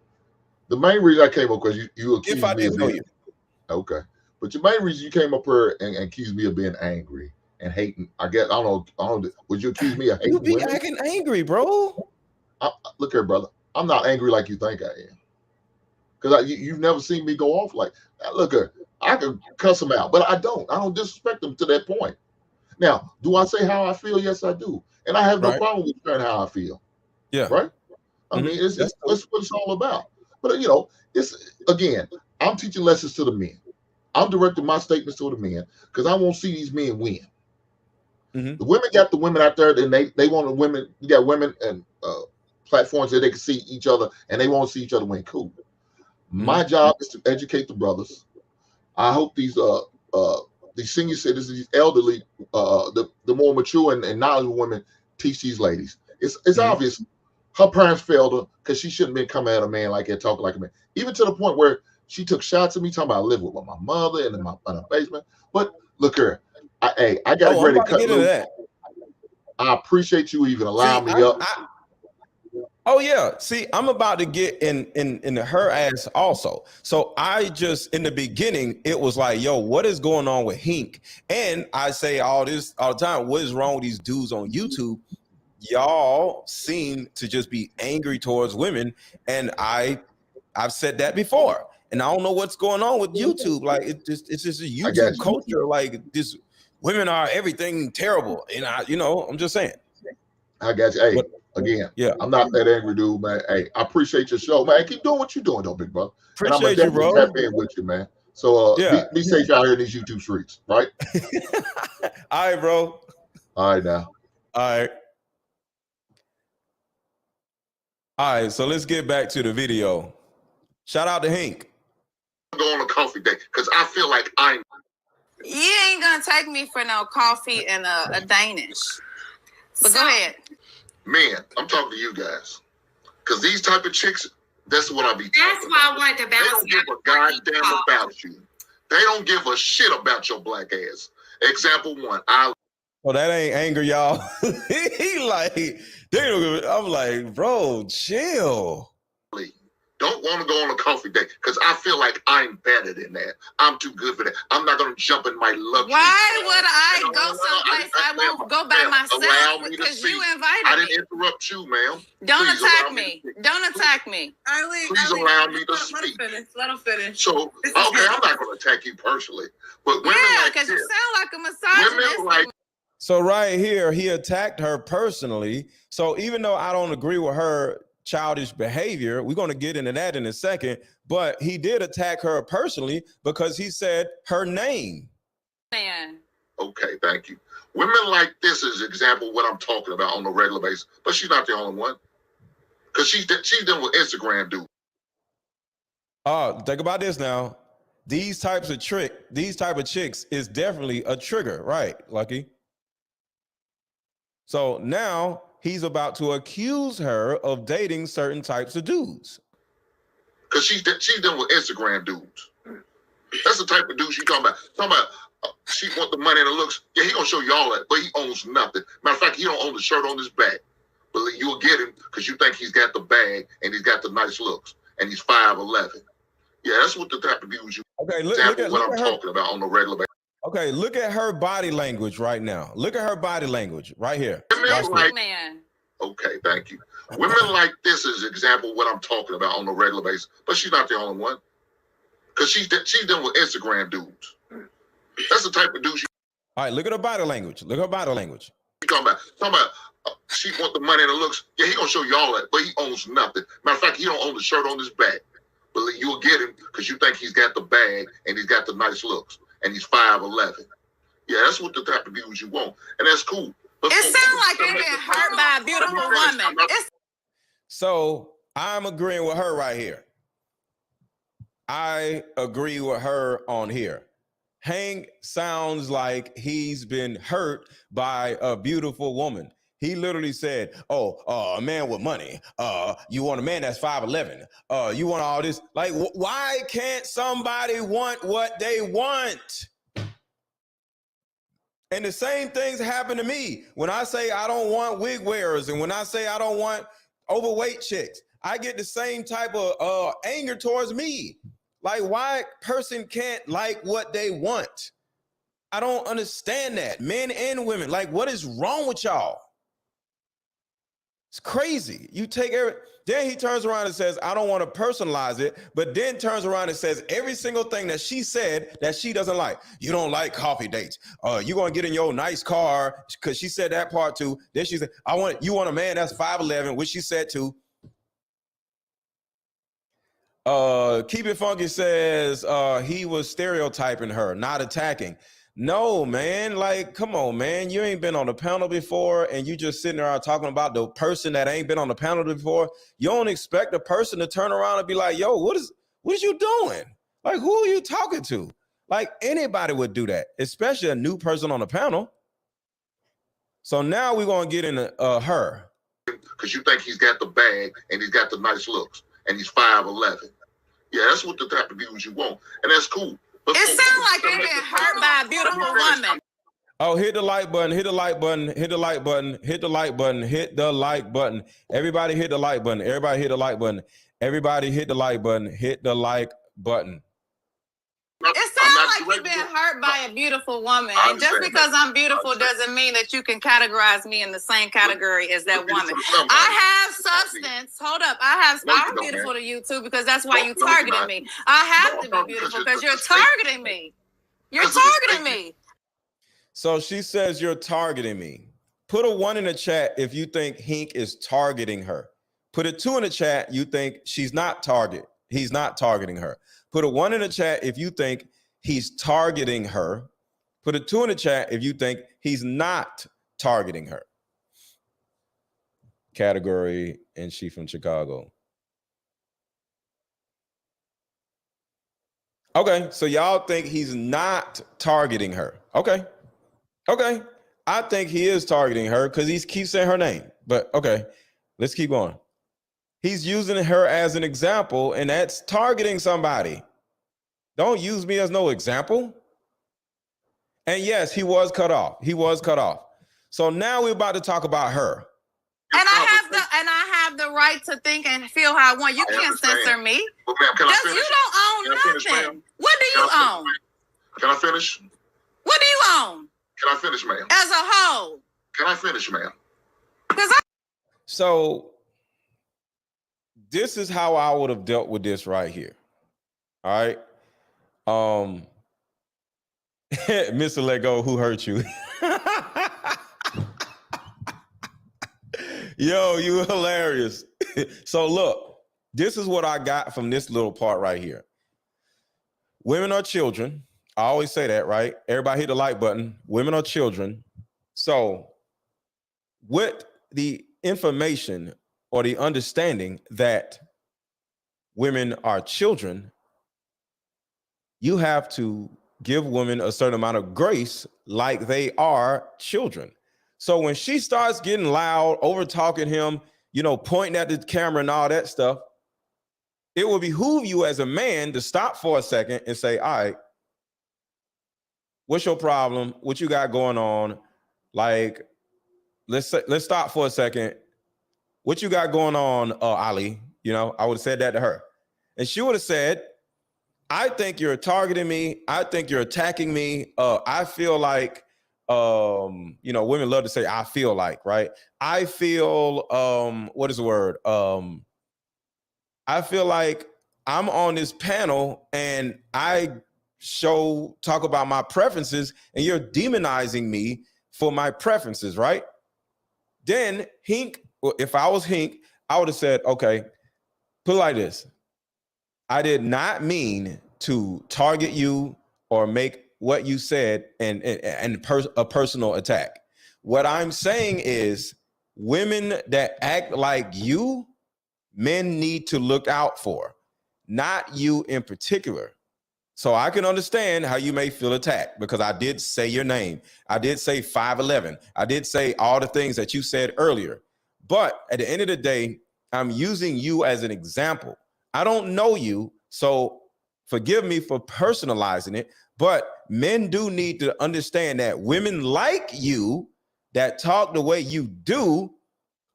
The main reason I came up, because you accused If I me didn't of know being, you. okay. But your main reason you came up here and accused me of being angry and hating, I guess, I don't know, would you accuse me of hating You be women? acting angry, bro. Look here, brother. I'm not angry like you think I am. Because you've never seen me go off like that. Look here, I can cuss them out, but I don't disrespect them to that point. Now, do I say how I feel? Yes, I do. And I have no problem with sharing how I feel. Yeah. Right? I mean, it's what it's all about. But, you know, it's, again, I'm teaching lessons to the men. I'm directing my statements to the men because I won't see these men win. The women got the women out there, and they want the women. You got women and platforms that they can see each other, and they won't see each other win. Cool. My job is to educate the brothers. I hope these senior citizens, these elderly, the more mature and knowledgeable women teach these ladies. It's obvious her parents failed her because she shouldn't have been coming at a man like that, talking like a man. Even to the point where she took shots at me, talking about I live with my mother and in my basement. But look here, I got ready to cut loose. That. I appreciate you even allowing me up. Oh yeah. See, I'm about to get in her ass also. So I just, in the beginning, it was like, yo, what is going on with Hink? And I say all this all the time. What is wrong with these dudes on YouTube? Y'all seem to just be angry towards women. And I've said that before. And I don't know what's going on with YouTube. Like it's just a YouTube culture. Like this, women are everything terrible. And I'm just saying. I got you. Hey, again, yeah, I'm not that angry dude, man. Hey, I appreciate your show, man. Keep doing what you're doing, though, big brother. Appreciate and I'm you, bro. Tap in with you, man. So be safe out here in these YouTube streets, right? All right, bro. All right, now. All right. So let's get back to the video. Shout out to Hink. Go on a coffee date because I feel like You ain't gonna take me for no coffee and a Danish. But go ahead. Man, I'm talking to you guys. Because these type of chicks, that's what I be talking That's why I wanted to bounce. They don't give a goddamn about you. They don't give a shit about your black ass. Example one, Oh, that ain't anger, y'all. He like, they don't give a, I'm like, bro, chill. Don't want to go on a coffee date because I feel like I'm better than that. I'm too good for that. I'm not going to jump in my luxury. Why would I go someplace I won't go by myself because you invited me? I didn't interrupt you, ma'am. Don't attack me. Don't attack me. Please allow me to speak. Let him finish. So, okay, I'm not going to attack you personally. But women like because this, you sound like a misogynist. Women like So right here, he attacked her personally. So even though I don't agree with her childish behavior, we're going to get into that in a second, but he did attack her personally because he said her name. Man. Okay, thank you. Women like this is example of what I'm talking about on a regular basis, but she's not the only one. Because she's dealing with Instagram dude. Think about this now. These type of chicks is definitely a trigger, right, Lucky? So now he's about to accuse her of dating certain types of dudes. Because she's dealing with Instagram dudes. That's the type of dudes she's talking about. She want the money and the looks. Yeah, he gonna show you all that, but he owns nothing. Matter of fact, he don't own the shirt on his back. But you'll get him because you think he's got the bag and he's got the nice looks and he's 5'11". Yeah, that's what the type of views you. Okay, look at what I'm talking about on a regular basis. Okay, look at her body language right now. Look at her body language right here. Man. Okay, thank you. Women like this is an example of what I'm talking about on a regular basis, but she's not the only one. Because she's dealing with Instagram dudes. That's the type of dude she. All right, look at her body language. Look at her body language. Talking about she want the money and the looks. Yeah, he gonna show you all that, but he owns nothing. Matter of fact, he don't own the shirt on his back. But you'll get him because you think he's got the bag and he's got the nice looks and he's 5'11". Yeah, that's what the type of views you want, and that's cool. But it sounds like you're getting hurt by a beautiful woman. So I'm agreeing with her right here. I agree with her on here. Hink sounds like he's been hurt by a beautiful woman. He literally said, a man with money. You want a man that's 5'11". You want all this. Like, why can't somebody want what they want? And the same things happen to me. When I say I don't want wig wearers and when I say I don't want overweight chicks, I get the same type of anger towards me. Like, why person can't like what they want? I don't understand that. Men and women, like, what is wrong with y'all? It's crazy. You take then he turns around and says, I don't want to personalize it, but then turns around and says every single thing that she said that she doesn't like. You don't like coffee dates. You're going to get in your nice car, because she said that part too. Then she said, you want a man that's 5'11", which she said too. Keep It Funky says he was stereotyping her, not attacking. No, man, like, come on, man. You ain't been on the panel before and you just sitting there talking about the person that ain't been on the panel before. You don't expect a person to turn around and be like, yo, what is you doing? Like, who are you talking to? Like, anybody would do that, especially a new person on the panel. So now we're going to get into her. Because you think he's got the bag and he's got the nice looks and he's 5'11". Yeah, that's what the type of views you want, and that's cool. It sounds like you're getting hurt by a beautiful woman. Oh, hit the like button, hit the like button, hit the like button, hit the like button, hit the like button. Everybody hit the like button. Everybody hit the like button. Everybody hit the like button, hit the like button. It sounds like you've been hurt by a beautiful woman. And just because I'm beautiful doesn't mean that you can categorize me in the same category as that woman. I have substance. Hold up. I'm beautiful to you too, because that's why you targeted me. I have to be beautiful because you're targeting me. You're targeting me. So she says you're targeting me. Put a 1 in the chat if you think Hink is targeting her. Put a 2 in the chat you think he's not targeting her. Put a 1 in the chat if you think he's targeting her. Put a 2 in the chat if you think he's not targeting her. Category, and she from Chicago. Okay, so y'all think he's not targeting her. Okay. I think he is targeting her because he keeps saying her name. But okay, let's keep going. He's using her as an example, and that's targeting somebody. Don't use me as no example. And yes, he was cut off. So now we're about to talk about her. And I have the right to think and feel how I want. You can't censor me. Well, ma'am, can I finish? You don't own nothing. What do you own? Can I finish? What do you own? Can I finish, ma'am? As a whole. Can I finish, ma'am? So this is how I would have dealt with this right here. All right. MrLetGo, who hurt you? Yo, you hilarious. So look, this is what I got from this little part right here. Women are children. I always say that, right? Everybody hit the like button. Women are children. So with the information or the understanding that women are children, you have to give women a certain amount of grace like they are children. So when she starts getting loud, over talking him, pointing at the camera and all that stuff, it will behoove you as a man to stop for a second and say, all right, What's your problem? What you got going on? Like, let's stop for a second. What you got going on, Ali? You know, I would have said that to her. And she would have said, I think you're targeting me. I think you're attacking me. I feel like, you know, women love to say, I feel like, right? I feel, what is the word? I feel like I'm on this panel and I talk about my preferences and you're demonizing me for my preferences, right? Then Hink, if I was Hink, I would have said, okay, put it like this. I did not mean to target you or make what you said a personal attack. What I'm saying is women that act like you, men need to look out for, not you in particular. So I can understand how you may feel attacked because I did say your name. I did say 5'11". I did say all the things that you said earlier. But at the end of the day, I'm using you as an example. I don't know you, so forgive me for personalizing it, but men do need to understand that women like you that talk the way you do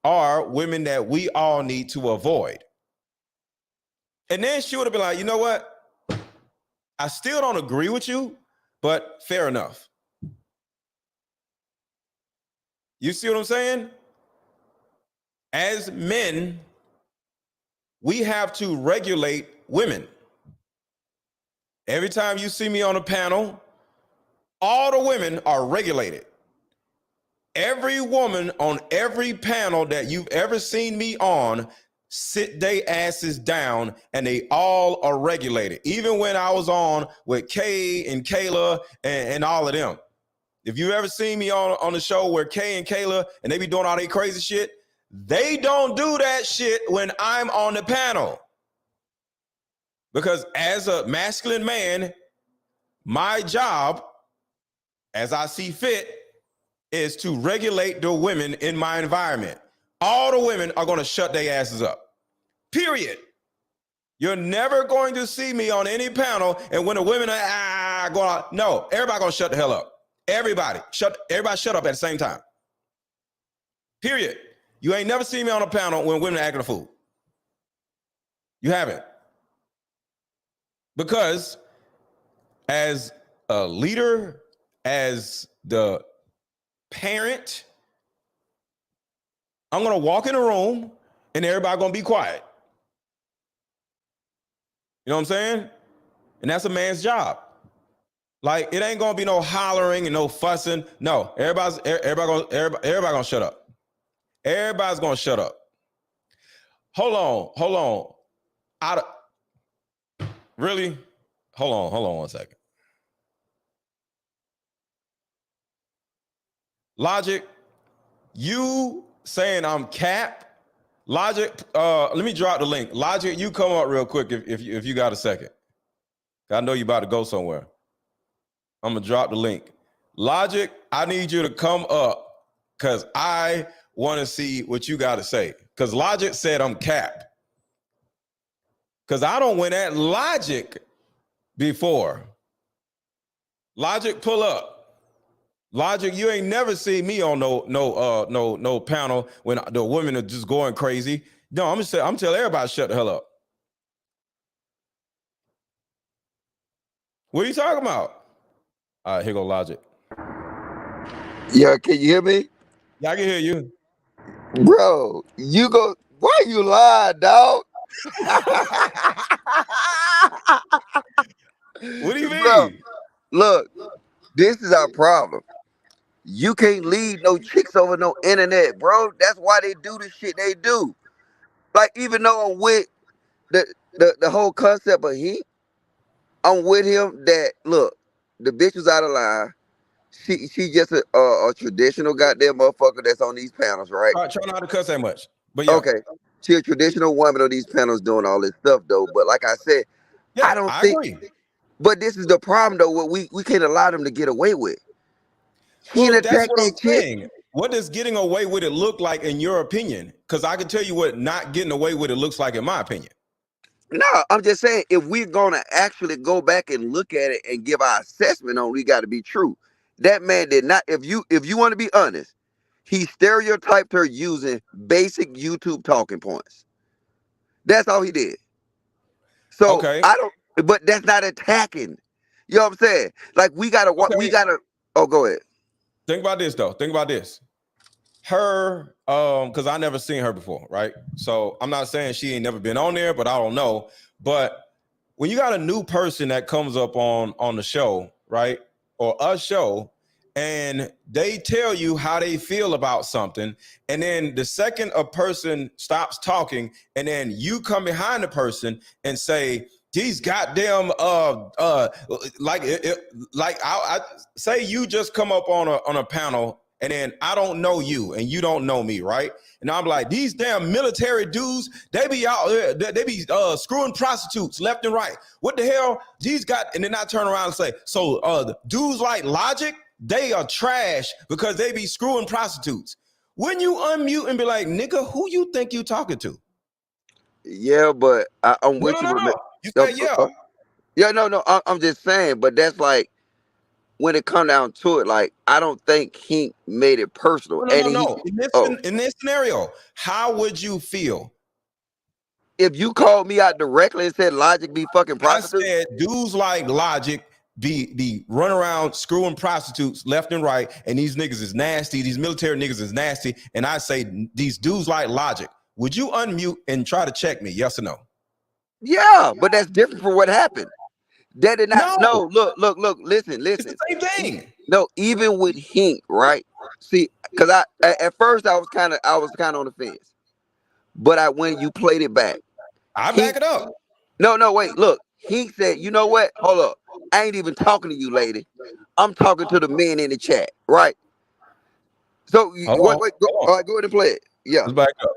are women that we all need to avoid. And then she would have been like, you know what? I still don't agree with you, but fair enough. You see what I'm saying? As men, we have to regulate women. Every time you see me on a panel, all the women are regulated. Every woman on every panel that you've ever seen me on sit they asses down and they all are regulated. Even when I was on with Kay and Kayla and all of them. If you ever seen me on the show where Kay and Kayla and they be doing all that crazy shit, they don't do that shit when I'm on the panel. Because as a masculine man, my job, as I see fit, is to regulate the women in my environment. All the women are going to shut their asses up. Period. You're never going to see me on any panel and when the women are going out, no, everybody going to shut the hell up. Everybody shut up at the same time. Period. You ain't never seen me on a panel when women are acting a fool. You haven't. Because as a leader, as the parent, I'm going to walk in a room and everybody going to be quiet. You know what I'm saying? And that's a man's job. Like, it ain't going to be no hollering and no fussing. No, everybody going to shut up. Everybody's going to shut up. Hold on. Really? Hold on 1 second. Logic, you saying I'm cap? Logic, let me drop the link. Logic, you come up real quick if you got a second. I know you about to go somewhere. I'm gonna drop the link. Logic, I need you to come up because I want to see what you got to say. Because Logic said I'm cap. Because I don't win at Logic before. Logic, pull up. Logic, you ain't never seen me on no panel when the women are just going crazy. No, I'm telling everybody shut the hell up. What are you talking about? All right, here go Logic. Yeah, can you hear me? Yeah, I can hear you. Bro, you go, why you lying, dog? What do you Bro, mean? look, this is our problem. You can't lead no chicks over no internet, bro. That's why they do the shit they do. Like, even though I'm with the whole concept of I'm with him that, look, the bitch was out of line. She just a traditional goddamn motherfucker that's on these panels, right? Try not to cuss that much. But yeah. Okay. She a traditional woman on these panels doing all this stuff, though. But like I said, Yeah, I don't I think. agree. But this is the problem, though. What we can't allow them to get away with. He Well, didn't that's attack what I'm that chick. saying. What does getting away with it look like in your opinion? Because I can tell you what not getting away with it looks like in my opinion. No, I'm just saying if we're gonna actually go back and look at it and give our assessment on, we got to be true. That man did not. If you want to be honest, he stereotyped her using basic YouTube talking points. That's all he did. So Okay. I don't. But that's not attacking. You know what I'm saying? Like we gotta. What we Okay. gotta. Oh, go ahead. Think about this though. Think about this. Her, because I never seen her before, right? So I'm not saying she ain't never been on there, but I don't know. But when you got a new person that comes up on the show, right, or a show, and they tell you how they feel about something, and then the second a person stops talking, and then you come behind the person and say, these goddamn like I say you just come up on a panel, and then I don't know you and you don't know me, right? And I'm like, these damn military dudes, they be out they be screwing prostitutes left and right. What the hell? These got, and then I turn around and say, so the dudes like Logic, they are trash because they be screwing prostitutes. When you unmute and be like, nigga, who you think you talking to? Yeah, but I'm No, with no, you. no, But no. You said yeah. yeah, no. I'm just saying. But that's like when it come down to it. Like I don't think he made it personal. No, no, And no, he. no. Oh, In this scenario, how would you feel? if you called me out directly and said Logic be fucking I prostitute, said dudes like Logic be run around screwing prostitutes left and right, and these niggas is nasty. These military niggas is nasty. And I say these dudes like Logic. Would you unmute and try to check me? Yes or no? yeah, but that's different from what happened. That did not. No, No, look. Listen, it's the listen. same thing. No, even with Hink, right? See, because at first I was kind of on the fence, but when you played it back, I Hink. back it up. No, wait, look. Hink said, you know what? Hold up. I ain't even talking to you, lady. I'm talking to the men in the chat, right? So Hold wait, on. go, Hold all on. right, go ahead and play it. Yeah. Let's back up.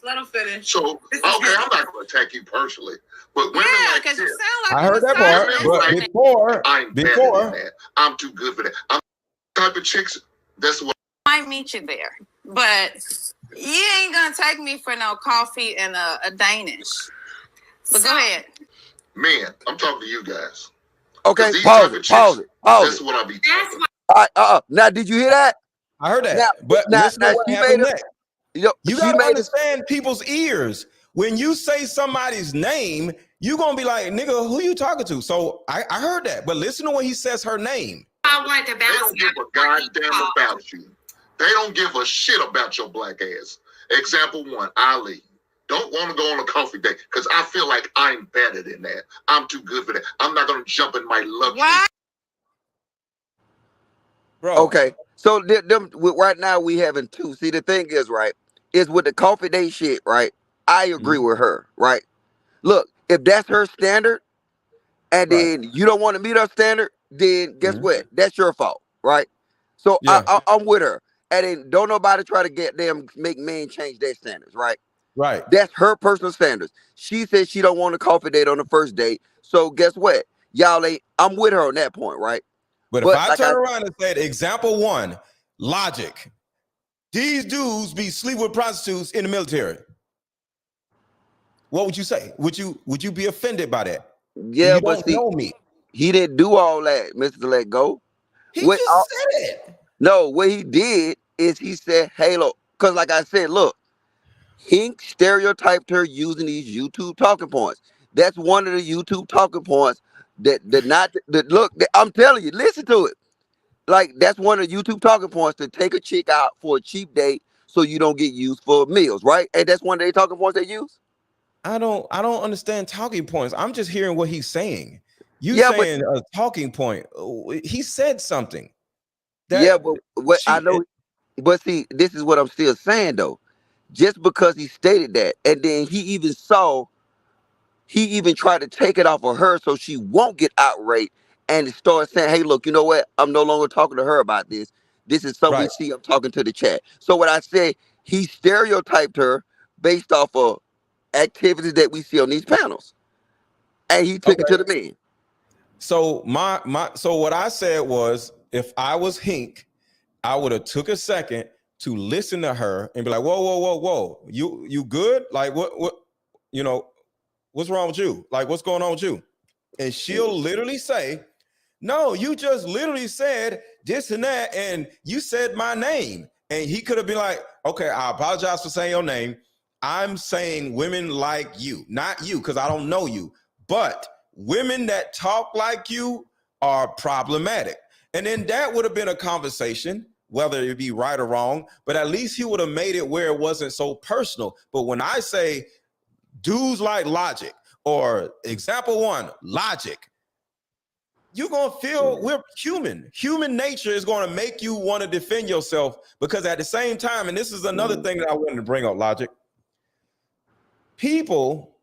Let him finish. So, okay, I'm not going to attack you personally, but women Yeah, like because you this, sound like I heard that part, but I'm better than that. I'm too good for that. I'm the type of chicks, that's what. I might meet you there, but you ain't gonna take me for no coffee and a Danish. But go ahead. Man, I'm talking to you guys. Okay, These pause type of it. chicks, Pause it. Pause that's it. what I be That's talking why. about. All right, Now, did you hear that? I heard that. Now, But listen to what she happened made next. You she got to made it. understand people's ears. When you say somebody's name, you're going to be like, nigga, who you talking to? So I heard that. But listen to when he says her name. I wanted to They bounce don't give a goddamn about you. They don't give a shit about your black ass. Example one, Ali. Don't want to go on a coffee date because I feel like I'm better than that. I'm too good for that. I'm not going to jump in my luxury. Why? Bro. Okay, so right now we having two. See, the thing is, right, is with the coffee date shit, right? I agree with her, right? Look, if that's her standard, and Right. then you don't want to meet her standard, then guess what? That's your fault, right? So Yeah. I'm with her, and then don't nobody try to get them make men change their standards, right? Right. That's her personal standards. She said she don't want a coffee date on the first date, so guess what? Y'all ain't. I'm with her on that point, right? But if But I like turn around and said, example one, Logic, these dudes be sleep with prostitutes in the military. What would you say? Would you be offended by that? yeah, You but don't see, know me. he didn't do all that, MrLetGo. He What? just said it. No, what he did is he said, "Hey, look," because like I said, look, Hink stereotyped her using these YouTube talking points. That's one of the YouTube talking points that not that look. I'm telling you, listen to it. Like that's one of the YouTube talking points to take a chick out for a cheap date so you don't get used for meals, right? And that's one of the talking points they use. I don't understand talking points. I'm just hearing what he's saying. You Yeah, but saying a talking point. He said something yeah, that but what I know, but see, this is what I'm still saying though. Just because he stated that, and then he even tried to take it off of her so she won't get outraged and start saying, hey, look, you know what? I'm no longer talking to her about this. This is something we right. see. I'm talking to the chat. So what I said, he stereotyped her based off of activities that we see on these panels. And he took it to Okay. the men. So so what I said was, if I was Hink, I would have took a second to listen to her and be like, whoa, you good? Like what, you know, what's wrong with you? Like, what's going on with you? And she'll literally say, no, you just literally said this and that, and you said my name. And he could have been like, okay, I apologize for saying your name. I'm saying women like you, not you, because I don't know you. But women that talk like you are problematic. And then that would have been a conversation, whether it be right or wrong, but at least he would have made it where it wasn't so personal. But when I say dudes like Logic, or example one, Logic, you're going to feel we're human. Human nature is going to make you want to defend yourself, because at the same time, and this is another thing that I wanted to bring up, Logic, people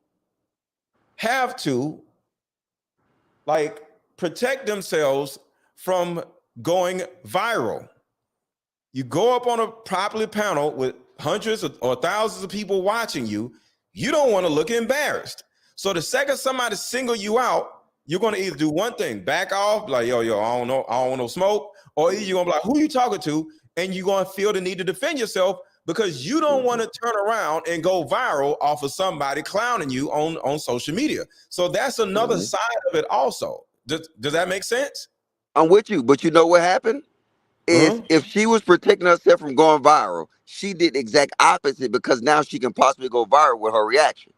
have to like protect themselves from going viral. You go up on a popular panel with hundreds or thousands of people watching you, you don't want to look embarrassed. So the second somebody single you out, you're going to either do one thing, back off, like, yo, I don't know, I don't want no smoke, or either you're going to be like, who you talking to? And you're going to feel the need to defend yourself, because you don't want to turn around and go viral off of somebody clowning you on social media. So that's another side of it also. Does that make sense? I'm with you, but you know what happened? Is if she was protecting herself from going viral, she did the exact opposite, because now she can possibly go viral with her reaction.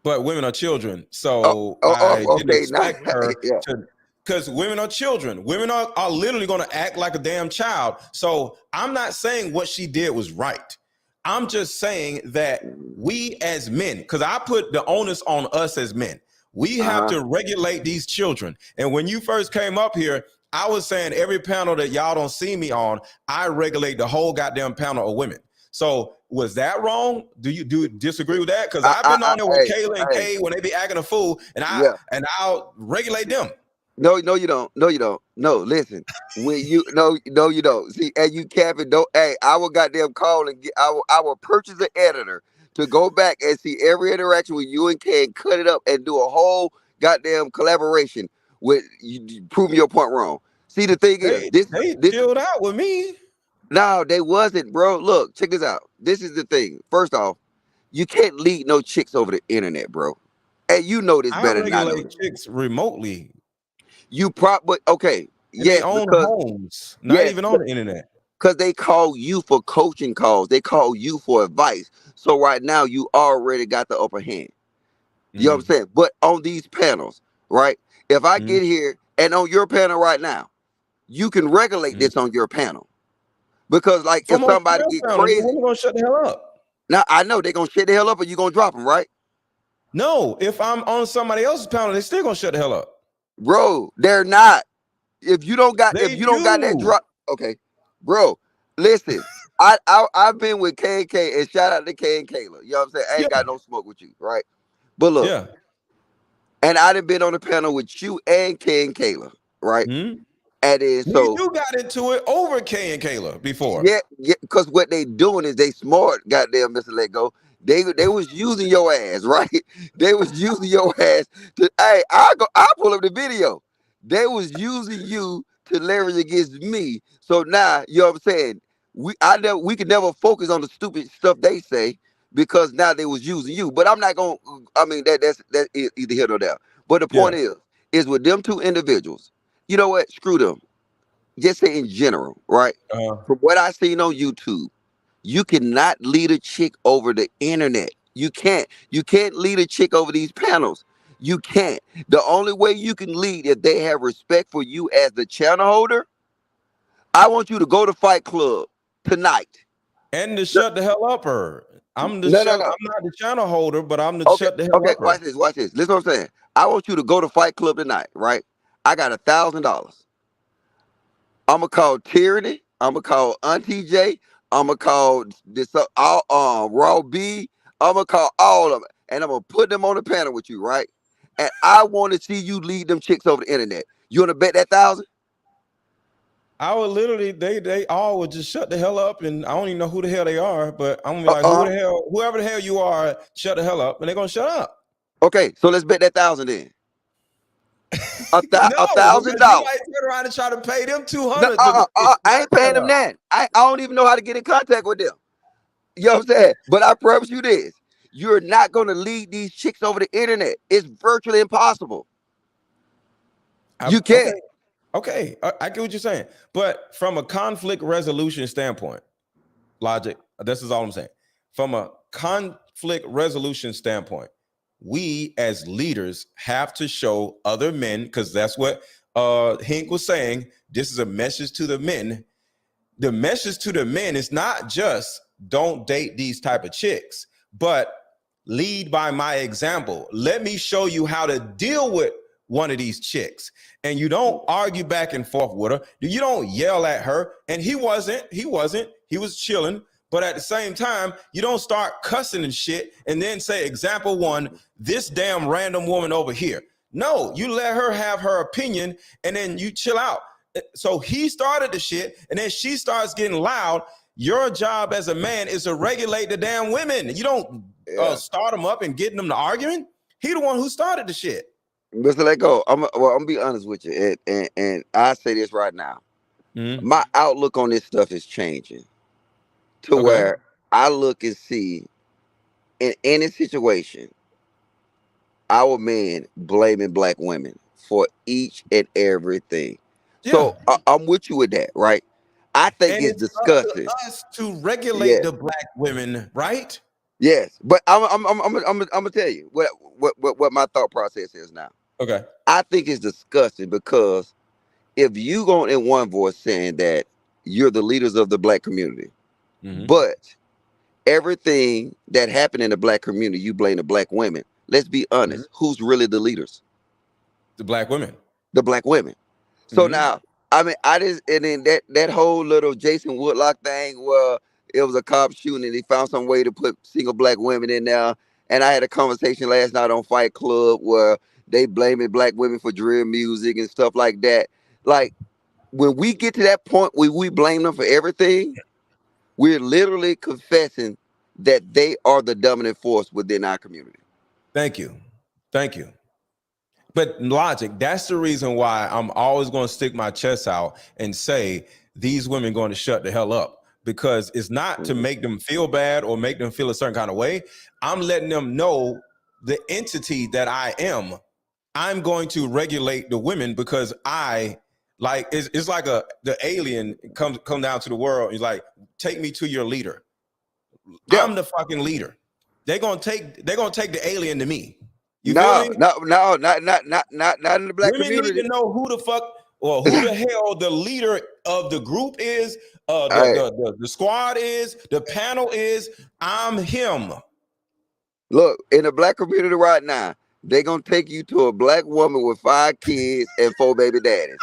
But women are children, so I didn't expect her to, because women are children. Women are literally going to act like a damn child. So I'm not saying what she did was right. I'm just saying that we as men, because I put the onus on us as men, we have to regulate these children. And when you first came up here, I was saying every panel that y'all don't see me on, I regulate the whole goddamn panel of women. So was that wrong? Do you disagree with that? Because I've been on there with Kayla and Kay when they be acting a fool, and I'll regulate them. No, you don't. No, you don't. No, listen. When you you don't. See, and you capping. Don't. Hey, I will goddamn call and get. I will purchase an editor to go back and see every interaction with you and Kay and cut it up and do a whole goddamn collaboration with you proving your point wrong. See, the thing is, they chilled out with me. No, they wasn't, bro. Look, check this out. This is the thing. First off, you can't lead no chicks over the internet, bro. And you know this better than I know. I regulate chicks remotely. You probably okay. Yes, they own homes, not even on the internet. Because they call you for coaching calls. They call you for advice. So right now, you already got the upper hand. You know what I'm saying? But on these panels, right? If I get here and on your panel right now, you can regulate this on your panel. Because like if somebody get crazy, we're gonna shut the hell up. Now I know they're gonna shut the hell up, or you gonna drop them, right? No, if I'm on somebody else's panel, they still gonna shut the hell up. Bro, they're not. If you don't got that drop, okay, bro. Listen, I've been with K and K, and shout out to K and Kayla. You know what I'm saying? I ain't got no smoke with you, right? But look, and I done been on the panel with you and K and Kayla, right? And then so you got into it over Kay and Kayla before. Yeah, because what they doing is they smart, goddamn MrLetGo. They was using your ass, right? They was using your ass to I pull up the video. They was using you to leverage against me. So now, you know what I'm saying? We could never focus on the stupid stuff they say, because now they was using you. But I'm not gonna that's either here or there. But the point is with them two individuals, you know what? Screw them. Just say in general, right? From what I seen on YouTube, you cannot lead a chick over the internet. You can't. You can't lead a chick over these panels. You can't. The only way you can lead, if they have respect for you as the channel holder, I want you to go to Fight Club tonight. And to shut the hell up her. I'm not the channel holder, but I'm the shut the hell up her. Watch this. Listen what I'm saying. I want you to go to Fight Club tonight, right? I got $1,000. I'm gonna call Tyranny. I'm gonna call Auntie J. I'm gonna call this Raw B. I'm gonna call all of them, and I'm gonna put them on the panel with you, right? And I want to see you lead them chicks over the internet. You wanna bet that 1,000? I would literally, they all would just shut the hell up, and I don't even know who the hell they are, but I'm gonna be like, whoever the hell you are, shut the hell up, and they're gonna shut up. Okay, so let's bet that 1,000 then. $1,000. You might turn around and try to pay them $200. I ain't paying them that. I don't even know how to get in contact with them. You know what I'm saying? But I promise you this: you're not going to lead these chicks over the internet. It's virtually impossible. You can't. Okay, I get what you're saying, but from a conflict resolution standpoint, logic. This is all I'm saying. From a conflict resolution standpoint, we as leaders have to show other men, because that's what Hink was saying. This is a message to the men. The message to the men is not just don't date these type of chicks, but lead by my example. Let me show you how to deal with one of these chicks. And you don't argue back and forth with her. You don't yell at her. And he wasn't. He was chilling. But at the same time, you don't start cussing and shit and then say, example one, this damn random woman over here. No, you let her have her opinion and then you chill out. So he started the shit and then she starts getting loud. Your job as a man is to regulate the damn women. You don't start them up and getting them to arguing. He the one who started the shit. MrLetGo, I'm gonna be honest with you, and I say this right now. My outlook on this stuff is changing to where I look and see in any situation our men blaming black women for each and everything. So I'm with you with that, right? I think And it's disgusting. up to us to regulate the black women, right? Yes, but I'm gonna tell you what my thought process is now. Okay. I think it's disgusting because if you go in one voice saying that you're the leaders of the black community, but everything that happened in the black community, you blame the black women. Let's be honest. Who's really the leaders? The black women. The black women. So now, I mean, and then that whole little Jason Woodlock thing where it was a cop shooting and he found some way to put single black women in there. And I had a conversation last night on Fight Club where they blaming black women for drill music and stuff like that. Like, when we get to that point where we blame them for everything, we're literally confessing that they are the dominant force within our community. Thank you. But logic, that's the reason why I'm always going to stick my chest out and say these women going to shut the hell up, because it's not to make them feel bad or make them feel a certain kind of way. I'm letting them know the entity that I am. I'm going to regulate the women because it's like the alien come down to the world. He's like, take me to your leader. Yeah. I'm the fucking leader. They're gonna take the alien to me. You feel me? No, not in the black community. Women need to know who the fuck or who the hell the leader of the group is, the squad is, the panel is. I'm him. Look, in the black community right now, they're gonna take you to a black woman with 5 kids and 4 baby daddies.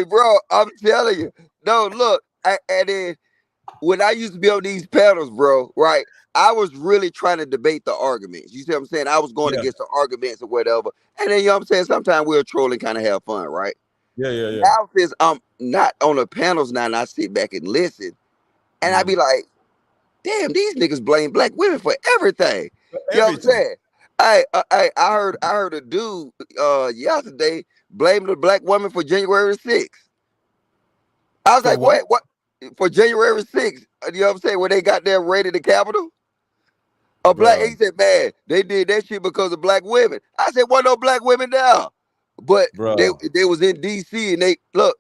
Bro, I'm telling you. No, look, and then when I used to be on these panels, bro, right? I was really trying to debate the arguments. You see what I'm saying? I was going against the arguments or whatever. And then, you know what I'm saying? Sometimes we'll troll and kind of have fun, right? Yeah. Now, since I'm not on the panels now and I sit back and listen, and I be like, damn, these niggas blame black women for everything. You know what I'm saying? I heard a dude yesterday blame the black woman for January 6th. I was like, what? For January 6th, you know what I'm saying? When they got there raided the Capitol? He said, man, they did that shit because of black women. I said, what no black women there? But they was in DC and they, look,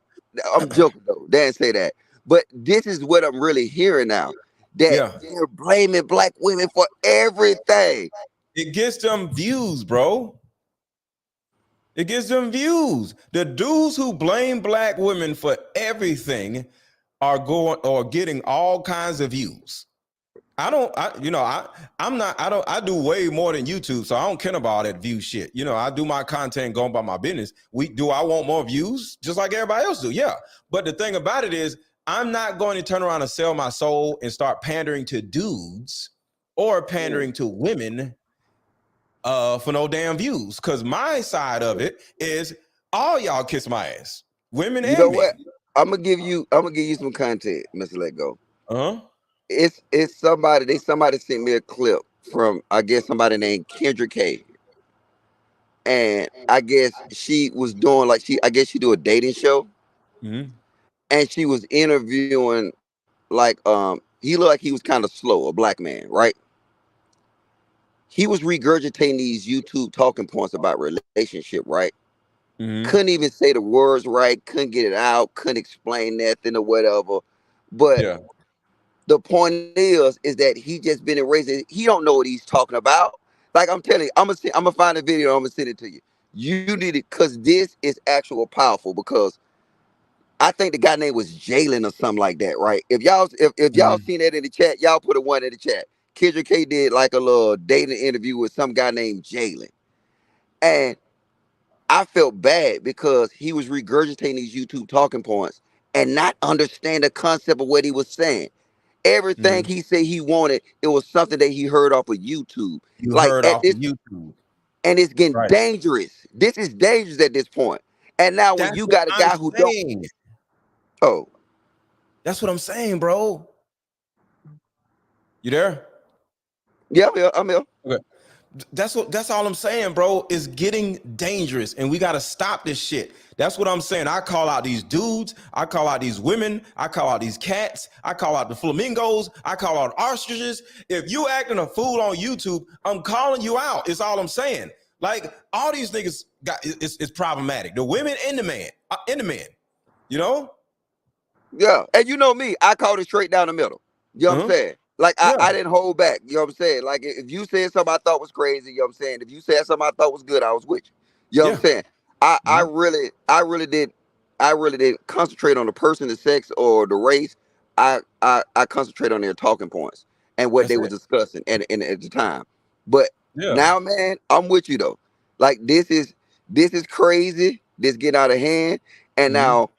I'm joking though. They didn't say that. But this is what I'm really hearing now. That they're blaming black women for everything. It gets them views, bro. It gives them views. The dudes who blame black women for everything are getting all kinds of views. I do way more than YouTube, so I don't care about all that view shit. You know, I do my content going about my business. I want more views just like everybody else do? Yeah. But the thing about it is, I'm not going to turn around and sell my soul and start pandering to dudes or pandering to women for no damn views. Because my side of it is all y'all kiss my ass, women and men. What? I'm gonna give you some content, MrLetGo. It's somebody sent me a clip from, I guess, somebody named Kendra K. And I guess she was doing she do a dating show. And she was interviewing he looked like he was kind of slow, a black man, right? he was regurgitating these YouTube talking points about relationship, right? Mm-hmm. Couldn't even say the words right, couldn't get it out, couldn't explain nothing or whatever. But Yeah. the point is that he just been erasing. He don't know what he's talking about. Like I'm telling you, I'm gonna find a video. I'm gonna send it to you. You need it because this is actual powerful. Because I think the guy name was Jalen or something like that, right? If y'all Mm-hmm. seen that in the chat, y'all put a one in the chat. Kendra K did like a little dating interview with some guy named Jalen, and I felt bad because he was regurgitating these YouTube talking points and not understand the concept of what he was saying. Everything Mm-hmm. he said he wanted, it was something that he heard off of YouTube. You Like heard at off of this, YouTube. and it's getting Right. dangerous. This is dangerous at this point. And now when That's you what got a I'm guy who don't, saying. oh That's what I'm saying, bro. You there? yeah, I'm here. Okay. That's all I'm saying, bro. Is getting dangerous, and we got to stop this shit. That's what I'm saying. I call out these dudes, I call out these women, I call out these cats, I call out the flamingos, I call out ostriches. If you acting a fool on YouTube, I'm calling you out. It's all I'm saying. Like all these niggas got it's problematic. The women and the man, you know. Yeah, and you know me, I called it straight down the middle. You know what I'm Uh-huh. saying? Like Yeah. I didn't hold back. You know what I'm saying? Like if you said something I thought was crazy, you know what I'm saying? If you said something I thought was good, I was with you. You know what I'm Yeah. saying? I I Mhm. really I really did I really didn't concentrate on the person, the sex, or the race. I concentrate on their talking points and what That's they were it. discussing at the time. But Yeah. now, man, I'm with you though. Like this is crazy. This getting out of hand. And Mhm. now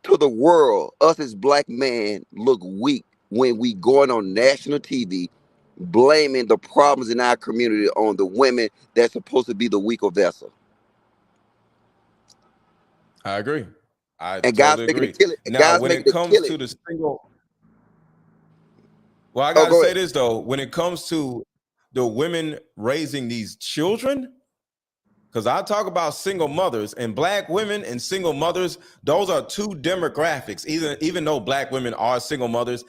to the world, us as black men look weak when we going on national TV blaming the problems in our community on the women that's supposed to be the weaker vessel. I agree. I And guys totally making it agree. kill it. And Now, guys when making it it comes kill to it. the single, well, I Oh, gotta go say ahead. this though. When it comes to the women raising these children, because I talk about single mothers and black women and single mothers, those are two demographics. Even though black women are single mothers,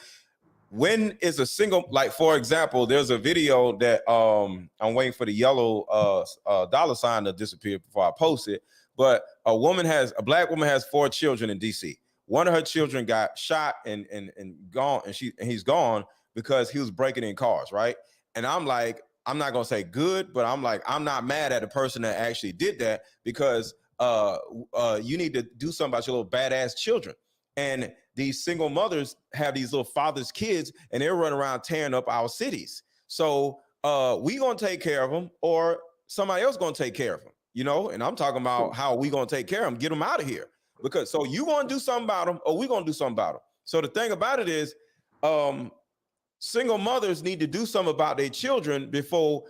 when is a single, like for example, there's a video that I'm waiting for the yellow dollar sign to disappear before I post it. But a black woman has 4 children in DC. One of her children got shot and gone, and he's gone because he was breaking in cars, right? And I'm like, I'm not gonna say good, but I'm like, I'm not mad at the person that actually did that, because you need to do something about your little badass children. And these single mothers have these little fathers' kids, and they're running around tearing up our cities. So we gonna take care of them, or somebody else gonna take care of them, you know. And I'm talking about how we gonna take care of them, get them out of here. Because so you gonna do something about them, or we gonna do something about them. So the thing about it is, um, single mothers need to do something about their children before,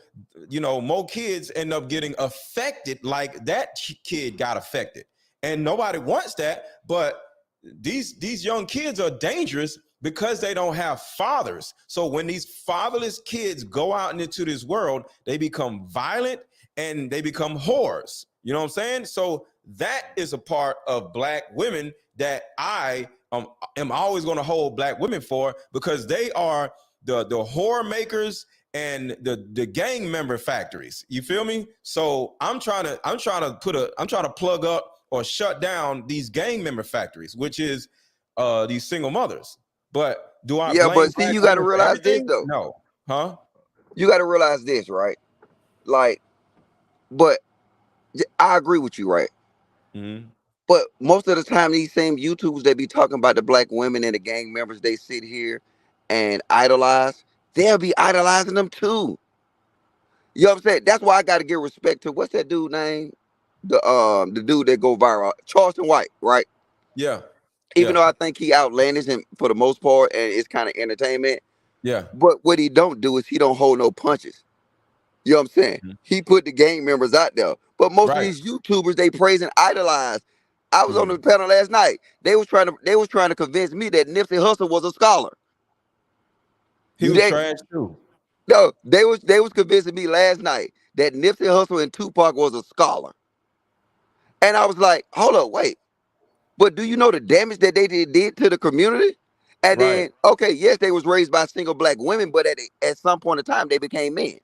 you know, more kids end up getting affected like that kid got affected. And nobody wants that, but these young kids are dangerous because they don't have fathers. So when these fatherless kids go out into this world, they become violent and they become whores. You know what I'm saying? So that is a part of black women that I am always going to hold black women for, because they are the whore makers and the gang member factories. You feel me? So I'm trying to plug up or shut down these gang member factories, which is these single mothers. But do I Yeah, blame but see, black you got to women for realize this everything? though. No. Huh? You got to realize this, right? Like, but I agree with you, right? Mm-hmm. But most of the time, these same YouTubers that be talking about the black women and the gang members, they sit here and idolize. They'll be idolizing them too. You know what I'm saying? That's why I got to give respect to what's that dude name? The dude that go viral, Charleston White, right? Yeah. Even Yeah. though I think he outlandish and for the most part, and it's kind of entertainment. Yeah. But what he don't do is he don't hold no punches. You know what I'm saying? Mhm. He put the gang members out there. But most of Right. these YouTubers, they praise and idolize. I was on the Mhm. panel last night. They was trying to convince me that Nipsey Hussle was a scholar. He You was they trash too. no, they was convincing me last night that Nipsey Hussle and Tupac was a scholar. And I was like, hold up, wait. But do you know the damage that they did to the community? And Right. then, okay, yes, they was raised by single black women, but at some point in time, they became men.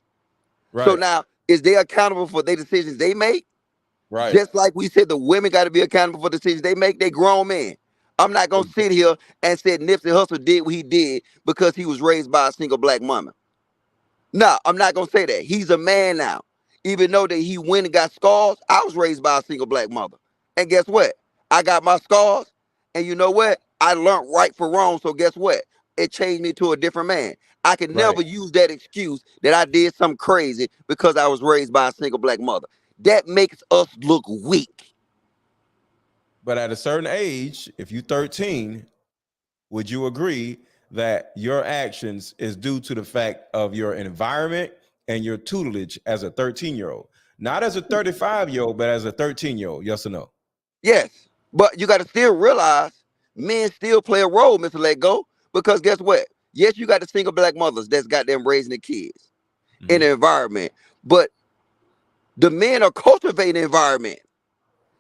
So now, is they accountable for their decisions they make? Right. Just like we said, the women got to be accountable for the decisions they make. They grown men. I'm not gonna sit here and say Nipsey Hussle did what he did because he was raised by a single black mama. No, I'm not gonna say that. He's a man now. Even though that he went and got scars, I was raised by a single black mother. And guess what? I got my scars, and you know what? I learned right from wrong. So guess what? It changed me to a different man. I can never use that excuse that I did something crazy because I was raised by a single black mother. That makes us look weak. But at a certain age, if you're 13, would you agree that your actions is due to the fact of your environment and your tutelage as a 13-year-old? Not as a 35-year-old, but as a 13-year-old. Yes or no? Yes, but you got to still realize men still play a role, MrLetGo, because guess what? Yes, you got the single black mothers that's got them raising the kids in the environment, but the men are cultivating the environment.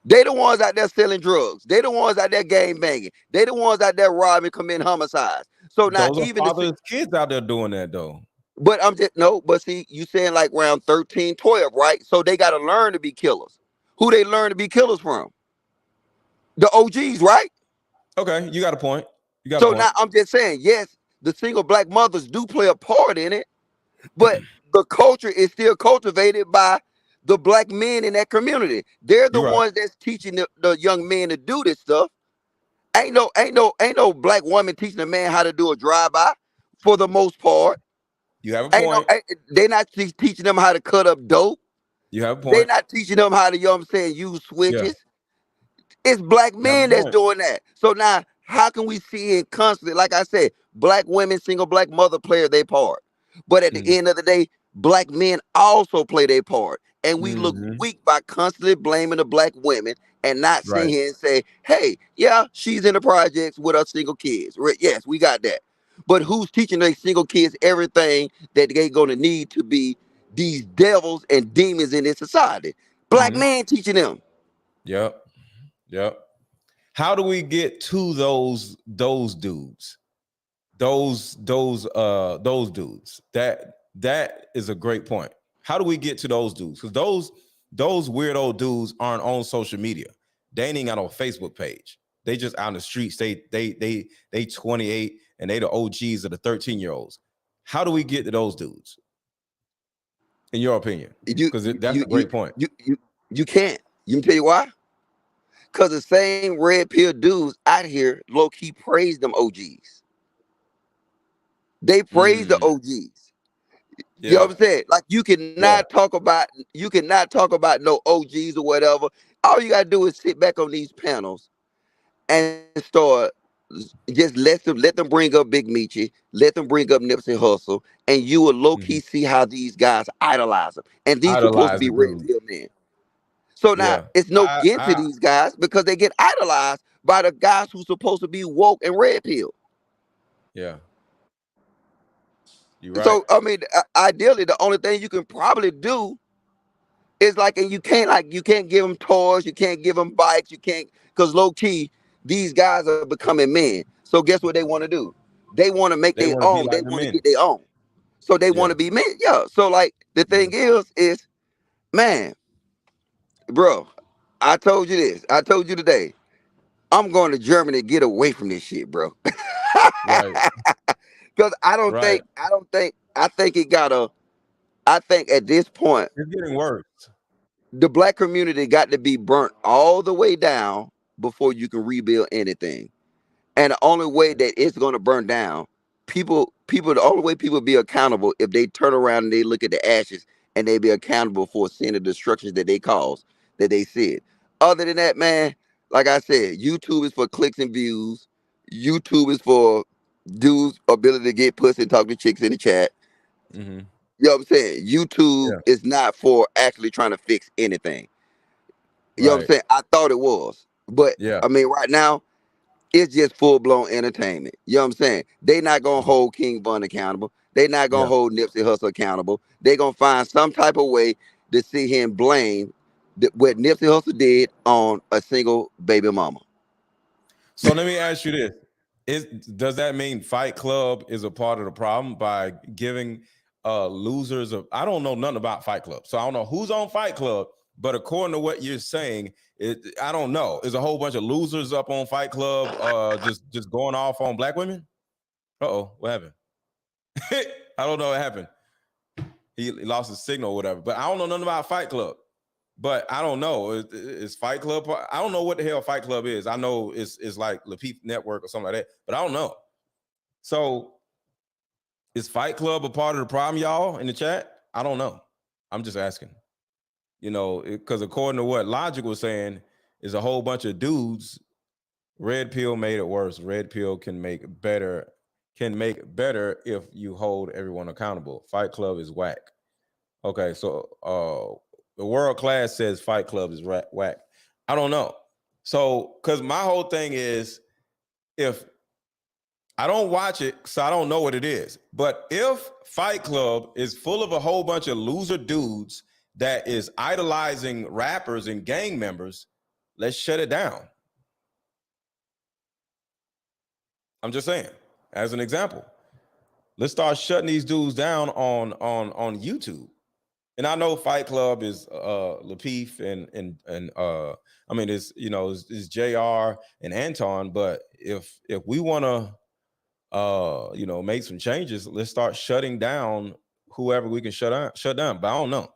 They the ones out there selling drugs. They the ones out there gang banging. They the ones out there robbing, committing homicides. So now Those are even fathers' kids out there doing that though. but I'm just no, but see, you saying like around 13, 12, right? So they got to learn to be killers. Who they learn to be killers from? The OGs, right? Okay, you got a point. You got a So point. now I'm just saying, yes, the single black mothers do play a part in it, but the culture is still cultivated by the black men in that community. They're the You're right. ones that's teaching the young men to do this stuff. Ain't no black woman teaching a man how to do a drive-by for the most part. You have a point. They not teaching them how to cut up dope. You have a They point. not teaching them how to, you know what I'm saying, use Yeah, switches. It's black you have a men that's point. doing that. So now, how can we see it constantly? Like I said, black women, single black mother play their part. But at the end of the day, black men also play their part. And we look weak by constantly blaming the black women and not sitting Right. here and say, hey, yeah, she's in the projects with us single kids. Yes, we got that. But who's teaching these single kids everything that they're going to need to be these devils and demons in this society? Black man teaching them. Yep. Yep. How do we get to those dudes? Those dudes. That is a great point. How do we get to those dudes? Because those weirdo dudes aren't on social media. They ain't got no Facebook page. They just out in the streets. They 28 and they the OGs of the 13-year-olds. How do we get to those dudes? In your opinion? Because that's a great point. You can't. You can tell you why? Because the same red pill dudes out here low key praise them OGs. They praise the OGs. You know what I'm saying? Like you cannot talk about no OGs or whatever. All you gotta do is sit back on these panels and start just let them bring up Big Meechie, let them bring up Nipsey Hussle, and you will low key see how these guys idolize them. And these supposed to Idolize be the red dude. pill men. So now Yeah. it's no get to these guys because they get idolized by the guys who's supposed to be woke and red pill. Yeah. You're right. So I mean, ideally, the only thing you can probably do is like, and you can't give them toys, you can't give them bikes, you can't, because low key these guys are becoming men. So guess what they want to do? They want to make They their want to be own. They like the want to men. get their own. So they want Yeah. to be men. Yeah. So like the thing is, man, bro, I told you this. I told you today. I'm going to Germany to get away from this shit, bro. Right. Because Right. I think it gotta. I think at this point, It's getting worse. the black community got to be burnt all the way down before you can rebuild anything. And the only way that it's gonna burn down, the only way people be accountable if they turn around and they look at the ashes and they be accountable for seeing the destructions that they caused, that they said. Other than that, man, like I said, YouTube is for clicks and views. YouTube is for dudes' ability to get pussy and talk to chicks in the chat. Mm-hmm. You know what I'm saying? YouTube Yeah. is not for actually trying to fix anything. You know what I'm Right. saying? I thought it was. But Yeah. I mean, right now, it's just full blown entertainment. You know what I'm saying? They not gonna hold King Von accountable. They not gonna Yeah. hold Nipsey Hussle accountable. They gonna find some type of way to see him blame what Nipsey Hussle did on a single baby mama. So let me ask you this: does that mean Fight Club is a part of the problem by giving losers of. I don't know nothing about Fight Club, so I don't know who's on Fight Club. But according to what you're saying, I don't know. There's a whole bunch of losers up on Fight Club, just going off on black women. Uh-oh, what happened? I don't know what happened. He lost his signal or whatever. But I don't know nothing about Fight Club. But I don't know. Is Fight Club? I don't know what the hell Fight Club is. I know it's like Lapeef Network or something like that. But I don't know. So is Fight Club a part of the problem, y'all, in the chat? I don't know. I'm just asking. You know, because according to what Logic was saying, is a whole bunch of dudes. Red Pill made it worse. Red Pill can make better if you hold everyone accountable. Fight Club is whack. Okay, so the world class says Fight Club is whack. I don't know. So, because my whole thing is, if I don't watch it, so I don't know what it is. But if Fight Club is full of a whole bunch of loser dudes that is idolizing rappers and gang members, let's shut it down. I'm just saying, as an example, let's start shutting these dudes down on YouTube. And I know Fight Club is Lapeef and I mean it's JR and Anton, but if we want to make some changes, let's start shutting down whoever we can shut down. But I don't know.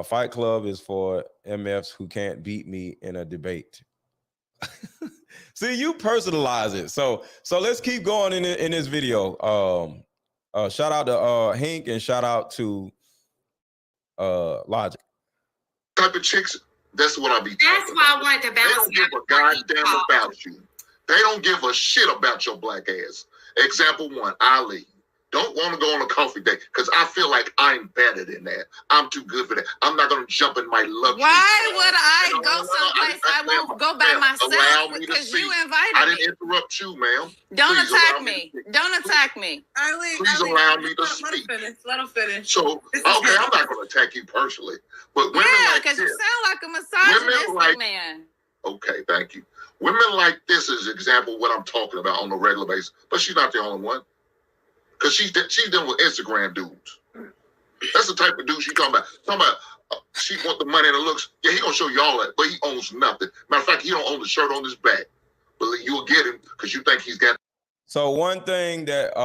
Fight Club is for MFs who can't beat me in a debate. See, you personalize it. So let's keep going in this video. Shout out to Hink and shout out to Logic. Type of chicks, that's what I be talking That's why I wanted to They balance don't give a goddamn about you. They don't give a shit about your black ass. Example one, Ali. Don't want to go on a coffee date because I feel like I'm better than that. I'm too good for that. I'm not going to jump in my luxury. Why would I go someplace I won't go by myself because you I invited me? didn't interrupt you, ma'am. Don't Please attack allow me. Don't attack me. Eileen, Please Eileen, allow me to let speak. him finish. Let him finish. So, okay, I'm not going to attack you personally. But women Yeah, like because this, you sound like a misogynistic like- man. okay, thank you. Women like this is example of what I'm talking about on a regular basis. But she's not the only one. Because she's dealing with Instagram dudes. That's the type of dude she's talking about. She want the money and the looks. Yeah, he gonna show you all that, but he owns nothing. Matter of fact, he don't own the shirt on his back. But you'll get him because you think he's got. So one thing that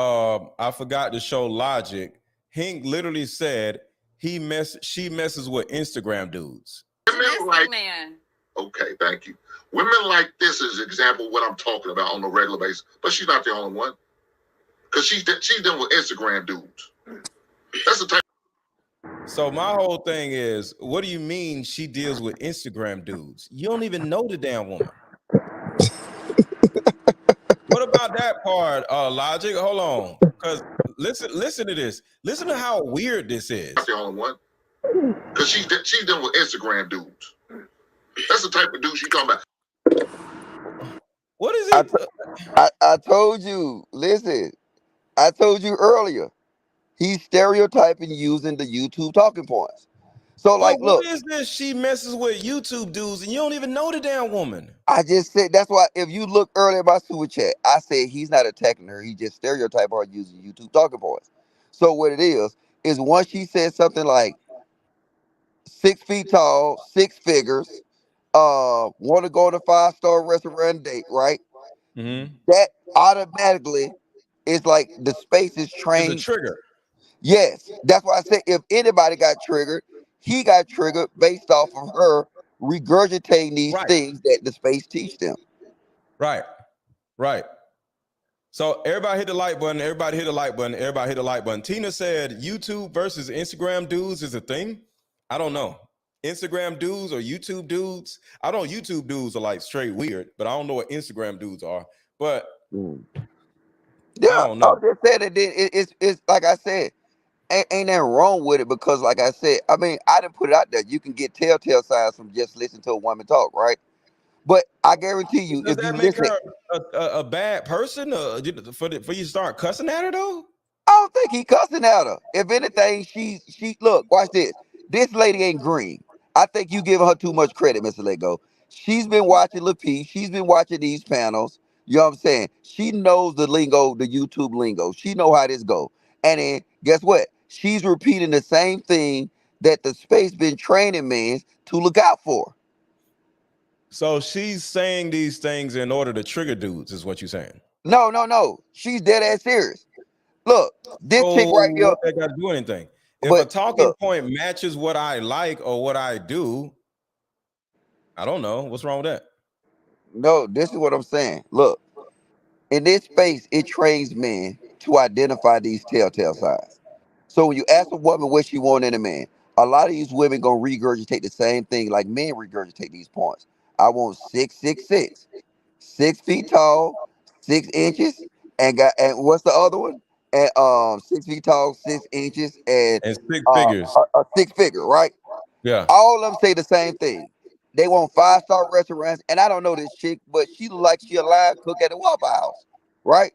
I forgot to show Logic, Hink literally said she messes with Instagram dudes. Women like, man. okay, thank you. Women like this is example of what I'm talking about on a regular basis. But she's not the only one. Because she's dealing with Instagram dudes. That's the type. So my whole thing is, what do you mean she deals with Instagram dudes? You don't even know the damn woman. What about that part, Logic? Hold on, because listen to this. Listen to how weird this is. Not the only one. Because she's dealing with Instagram dudes. That's the type of dude she's talking about. What is it? I told you. Listen, I told you earlier. He's stereotyping using the YouTube talking points. So, like, what look. is this? She messes with YouTube dudes, and you don't even know the damn woman. I just said that's why. If you look earlier at my super chat, I said he's not attacking her. He just stereotyping her using YouTube talking points. So what it is once she said something like 6 feet tall, 6 figures, want to go on a 5-star restaurant date, right? Mm-hmm. That automatically is like the space is trained. It's a trigger. Yes, that's why I said if anybody got triggered, he got triggered based off of her regurgitating these things that the space teach them. Right. So everybody hit the like button. Everybody hit the like button. Everybody hit the like button. Tina said YouTube versus Instagram dudes is a thing. I don't know. Instagram dudes or YouTube dudes. I know YouTube dudes are like straight weird, but I don't know what Instagram dudes are. But yeah, I don't know. I just said it's like I said, ain't nothing wrong with it because, like I said, I mean, I didn't put it out there. You can get telltale signs from just listening to a woman talk, right? But I guarantee you, Does if you that make listen, her a bad person for you to start cussing at her though? I don't think he cussing at her. If anything, she look, watch this. This lady ain't green. I think you giving her too much credit, MrLetGo. She's been watching Lapeef. She's been watching these panels. You know what I'm saying? She knows the lingo, the YouTube lingo. She know how this go. And then Guess what? She's repeating the same thing that the space been training men to look out for. So she's saying these things in order to trigger dudes, is what you're saying. No, no, no. She's dead ass serious. Look, this chick So right here. what that got to do anything? If a But talking look, point matches what I like or what I do, I don't know. What's wrong with that? no, this is what I'm saying. Look, in this space, it trains men to identify these telltale signs. So when you ask a woman what she want in a man, a lot of these women gonna regurgitate the same thing like men regurgitate these points. I want 6'6", 6 feet tall, 6 inches, and what's the other one? And 6 feet tall, 6 inches, and And six figures. a six figure, right? Yeah. All of them say the same thing. They want 5-star restaurants, and I don't know this chick, but she look like she a live cook at a Waffle House, right?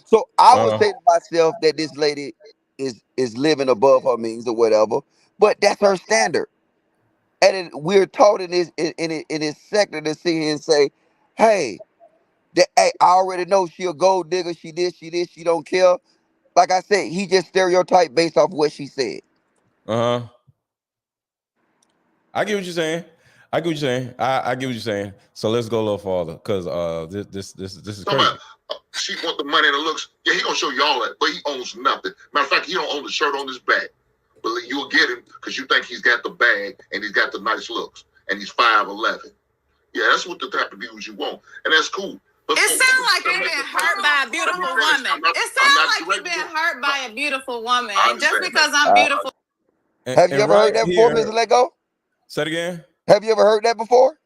So I would Uh, say to myself that this lady is living above her means or whatever, but that's her standard. And we're taught in this sector to sit here and say, "Hey, hey, I already know she a gold digger. She this, she this, she don't care." Like I said, he just stereotyped based off what she said. uh-huh. I get what you're saying. I get what you're saying. I get what you're saying. So let's go a little farther, because this is crazy. She want the money and the looks. Yeah, he gonna show you all that, but he owns nothing. Matter of fact, he don't own the shirt on his back. But you'll get him because you think he's got the bag and he's got the nice looks and he's 5'11". Yeah, that's what the type of views you want, and that's cool. But It sounds like you've been hurt by a beautiful woman. It sounds like you've been hurt by a beautiful woman, and just because I'm beautiful. Have you ever heard that before, MrLetGo? Say it again. Have you ever heard that before?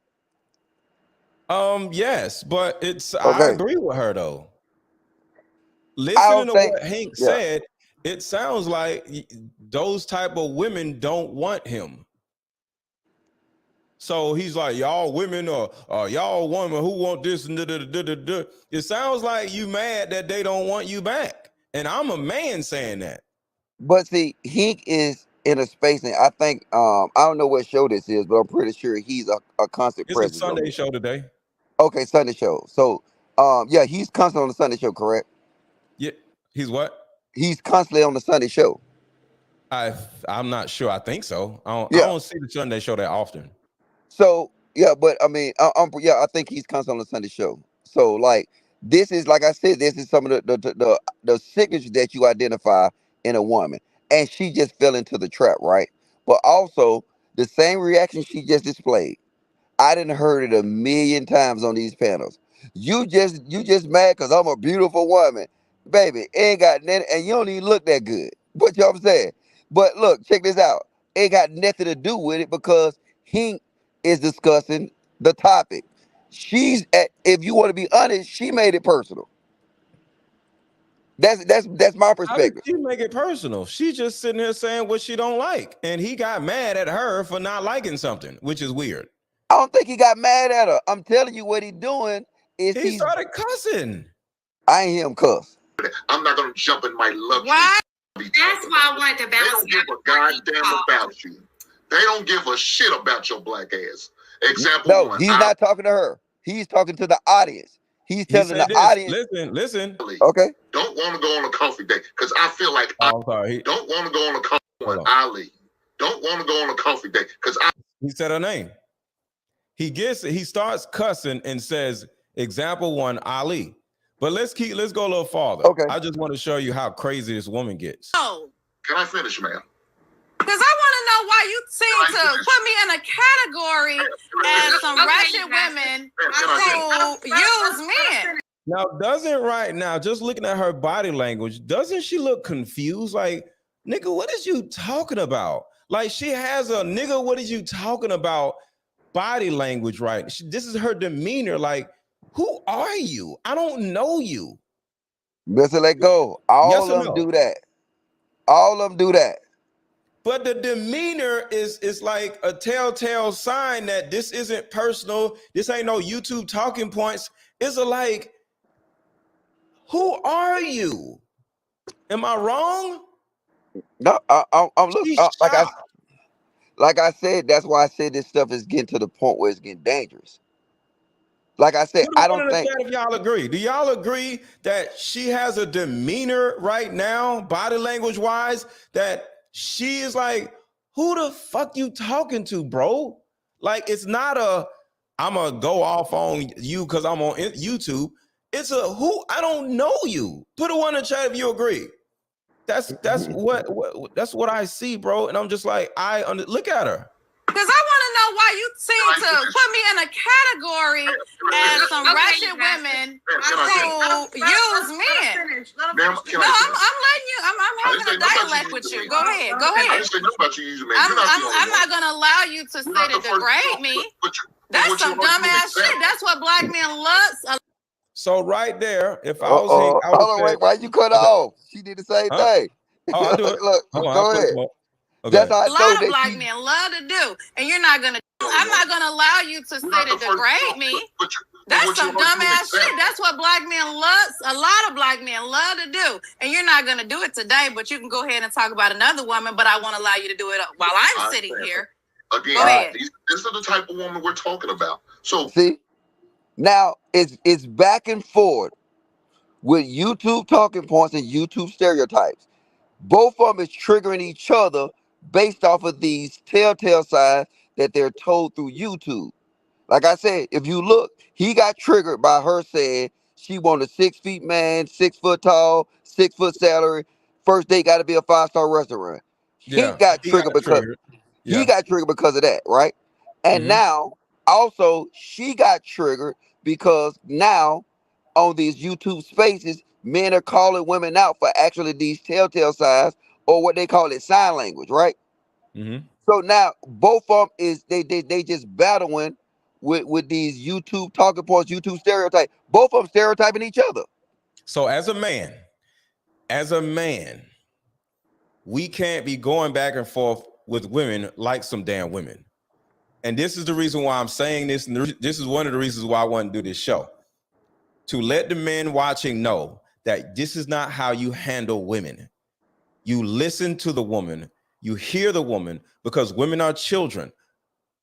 Yes, but it's I Okay. agree with her though. Listening to what Hink yeah. said, it sounds like those type of women don't want him. So he's like, y'all women or y'all women who want this and da. It sounds like you mad that they don't want you back. And I'm a man saying that. But see, Hink is in a space, and I think I don't know what show this is, but I'm pretty sure he's a constant It's a presence. Sunday show today. Okay, Sunday show. So yeah, he's constantly on the Sunday show, correct? Yeah, he's what? He's constantly on the Sunday show. I'm not sure. I think so. I Yeah. don't see the Sunday show that often. So yeah, but I mean, I think he's constantly on the Sunday show. So like, this is like I said, this is some of the signatures that you identify in a woman, and she just fell into the trap, right? But also the same reaction she just displayed, I didn't heard it a million times on these panels. You just mad because I'm a beautiful woman, baby. Ain't got nothing, and you don't even look that good. But you know what I'm saying? But look, check this out. Ain't got nothing to do with it because he is discussing the topic. If you want to be honest, she made it personal. That's my How did perspective. she make it personal? She just sitting here saying what she don't like, and he got mad at her for not liking something, which is weird. I don't think he got mad at her. I'm telling you what he doing is He started cussing. I ain't hear him cuss. I'm not gonna jump in my luxury. Why? That's why I wanted to They balance don't give a goddamn about you. They don't give a shit about your black ass. Example No, one. he's not talking to her. He's talking to the audience. He's telling the this. audience. Listen. Okay. Don't want to go on a coffee date because I feel like I'm sorry. don't want to go on a coffee date. Ali. Don't want to go on a coffee date because He said her name. He starts cussing and says, example one, Ali. But let's go a little farther. Okay. I just want to show you how crazy this woman gets. No, Can I finish, ma'am? because I want to know why you seem to put me in a category as some ratchet women who use men. Now, just looking at her body language, doesn't she look confused? Like, nigga, what is you talking about? Like, she has a nigga, what is you talking about? Body language, right? This is her demeanor. Like, who are you? I don't know you. MrLetGo. All of them do that. All of them do that. But the demeanor is like a telltale sign that this isn't personal. This ain't no YouTube talking points. It's like, who are you? Am I wrong? No, I'm looking. Like I said, that's why I said this stuff is getting to the point where it's getting dangerous. Like I said, Put a I one don't in the think. chat if y'all agree. Do y'all agree that she has a demeanor right now, body language wise, that she is like, who the fuck you talking to, bro? Like, it's not a, I'm gonna go off on you because I'm on YouTube. It's a who, I don't know you. Put a one in the chat if you agree. That's what I see, bro. And I'm just like, look at her. Because I want to know why you seem to put me in a category as some ratchet women who use men. No, I'm letting you. I'm having a dialect with you. Go ahead. Go I ahead. didn't say nothing about you using men. I'm not gonna allow you to sit and degrade me. That's some dumbass shit. That's what black men love. So right there, if I was Hink, I would Hold on, say, wait, why you cut her off? She did the same thing. Oh, I do it. Look, Hold on, go ahead. Okay. That's how I A lot know of that black men love to do, and you're not gonna. I'm not gonna allow you to sit and degrade me. That's some dumbass shit. That's what black men love. A lot of black men love to do, and you're not gonna do it today. But you can go ahead and talk about another woman. But I won't allow you to do it while I'm sitting here. Again, this is the type of woman we're talking about. So see, now it's back and forth with YouTube talking points and YouTube stereotypes. Both of them is triggering each other based off of these telltale signs that they're told through YouTube. Like I said, if you look, he got triggered by her saying she want a 6 feet man, 6 foot tall, 6 foot salary. First date got to be a 5-star restaurant. Yeah, He got triggered because he got triggered because of that, right? And now also she got triggered because now on these YouTube spaces, men are calling women out for actually these telltale signs or what they call it sign language, right? So now both of them is they just battling with these YouTube talking points, YouTube stereotypes. Both of them stereotyping each other. So as a man, we can't be going back and forth with women like some damn women. And this is the reason why I'm saying this. And this is one of the reasons why I want to do this show. To let the men watching know that this is not how you handle women. You listen to the woman, you hear the woman, because women are children.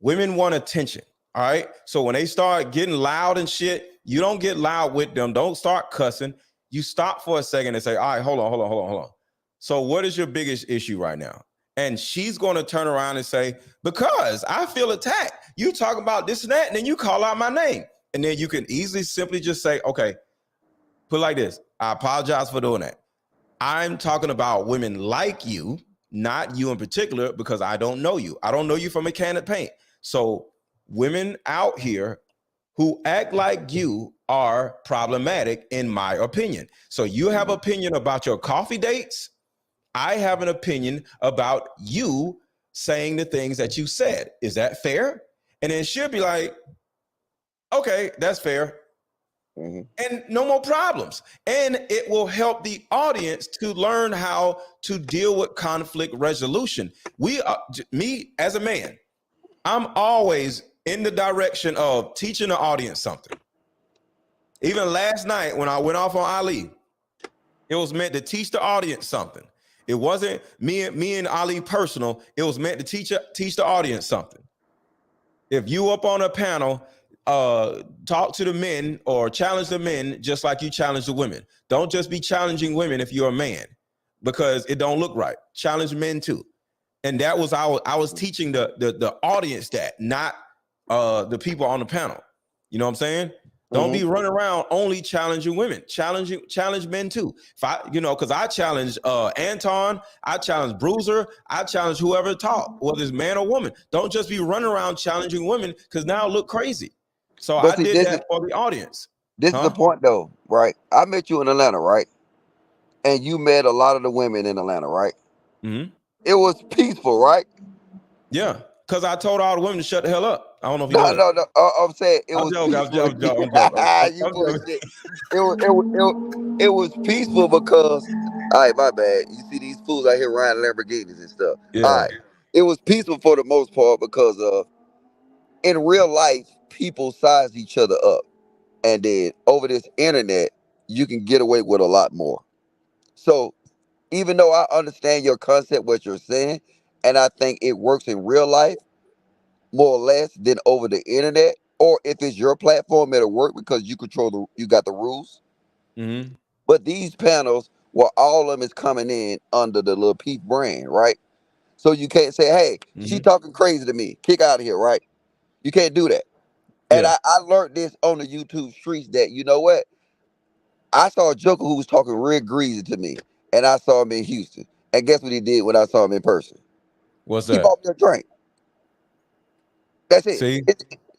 Women want attention. All right. So when they start getting loud and shit, you don't get loud with them. Don't start cussing. You stop for a second and say, all right, hold on. So what is your biggest issue right now? And she's going to turn around and say, because I feel attacked. You talk about this and that, and then you call out my name. And then you can easily simply just say, okay, put it like this. I apologize for doing that. I'm talking about women like you, not you in particular, because I don't know you. I don't know you from a can of paint. So women out here who act like you are problematic, in my opinion. So you have opinion about your coffee dates. I have an opinion about you saying the things that you said. Is that fair? And then she'll be like, okay, that's fair. And no more problems. And it will help the audience to learn how to deal with conflict resolution. Me as a man, I'm always in the direction of teaching the audience something. Even last night when I went off on Ali, it was meant to teach the audience something. It wasn't me and Ali personal. It was meant to teach the audience something. If you up on a panel, talk to the men or challenge the men just like you challenge the women. Don't just be challenging women if you're a man, because it don't look right. Challenge men too. And that was I was teaching the audience that, not the people on the panel. You know what I'm saying? Don't be running around only challenging women. Challenge men too. If because I challenge Anton, I challenge Bruiser, I challenge whoever talk, whether it's man or woman. Don't just be running around challenging women, because now it look crazy. So I did that for the audience. This is the point though, right? I met you in Atlanta, right? And you met a lot of the women in Atlanta, right? It was peaceful, right? Yeah, because I told all the women to shut the hell up. I don't know if you know that. No. I'm saying it was peaceful. I'm joking. You bullshit. It was peaceful because, all right, my bad. You see these fools out here riding Lamborghinis and stuff. Yeah. All right, it was peaceful for the most part because in real life, people size each other up, and then over this internet, you can get away with a lot more. So even though I understand your concept, what you're saying, and I think it works in real life more or less than over the internet, or if it's your platform, it'll work because you got the rules. Mm-hmm. But these panels, well, all of them is coming in under the Lapeef brand, right? So you can't say, hey, she Mm-hmm. talking crazy to me. Kick out of here, right? You can't do that. And Yeah. I learned this on the YouTube streets that, you know what? I saw a Joker who was talking real greasy to me. And I saw him in Houston. And guess what he did when I saw him in person? What's He that? bought me a drink. That's it. See?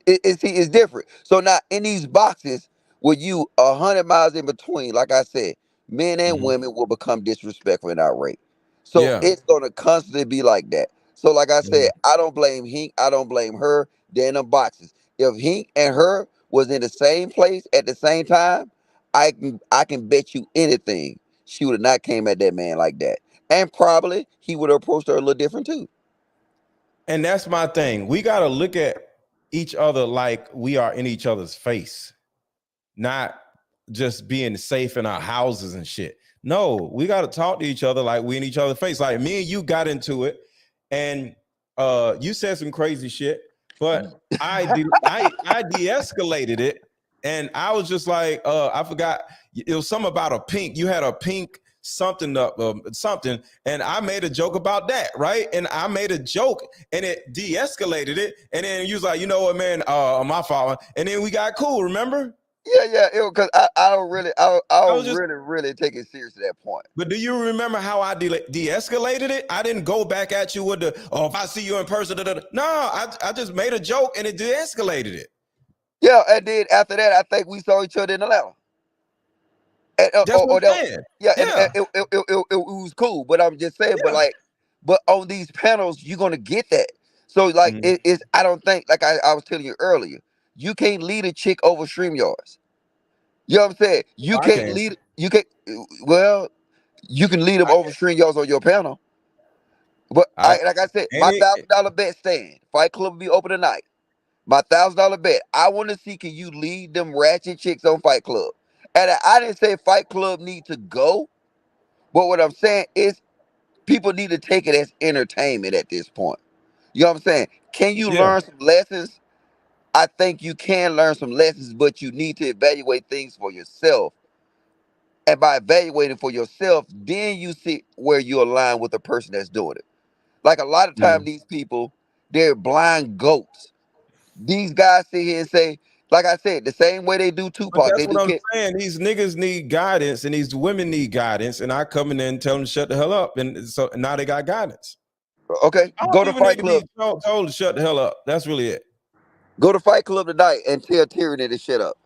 It's different. So now in these boxes, with you 100 miles in between, like I said, men and Mm-hmm. women will become disrespectful and irate. So Yeah. it's gonna constantly be like that. So like I Mm-hmm. said, I don't blame Hink. I don't blame her. They're in them boxes. If Hink and her was in the same place at the same time, I can bet you anything she would have not came at that man like that, and probably he would have approached her a little different too. And that's my thing. We got to look at each other like we are in each other's face, not just being safe in our houses and shit. No, we got to talk to each other like we in each other's face. Like me and you got into it, and you said some crazy shit, but I de-escalated it, and I was just like, I forgot it was something about a pink. You had a pink something up something, and I made a joke about that, right? And I made a joke, and it de-escalated it, and then you was like, you know what, man, my fault, and then we got cool. Remember? Yeah, because I don't really, I I was don't just, really take it serious to that point. but do you remember how I de-escalated it? I didn't go back at you with the, oh, if I see you in person, da, da, da. No, I just made a joke and it de-escalated it. Yeah, and then after that, I think we saw each other in Atlanta. And, That's what or I'm that, saying. yeah, and Yeah, it was cool. But I'm just saying, yeah. but on these panels, you're gonna get that. So like, Mhm. it's I don't think like I was telling you earlier, you can't lead a chick over StreamYards. You know what I'm saying? You I can't can. lead. You can well, you can lead them I over StreamYards on your panel. But I like I said, and my it $1,000 bet stand. Fight Club will be open tonight. My $1,000 bet. I want to see can you lead them ratchet chicks on Fight Club. And I didn't say Fight Club need to go, but what I'm saying is people need to take it as entertainment at this point. You know what I'm saying? Can you yeah. learn some lessons? I think you can learn some lessons, but you need to evaluate things for yourself. And by evaluating for yourself, then you see where you align with the person that's doing it. Like a lot of times, Mhm. these people, they're blind goats. These guys sit here and say, like I said, the same way they do But Tupac, that's they what do I'm Kid. saying. These niggas need guidance and these women need guidance. And I come in there and tell them to shut the hell up. And so now they got guidance. Okay, I go don't to even need Fight to Club. be told to shut the hell up. That's really it. Go to Fight Club tonight and tell Tyranny to shut up.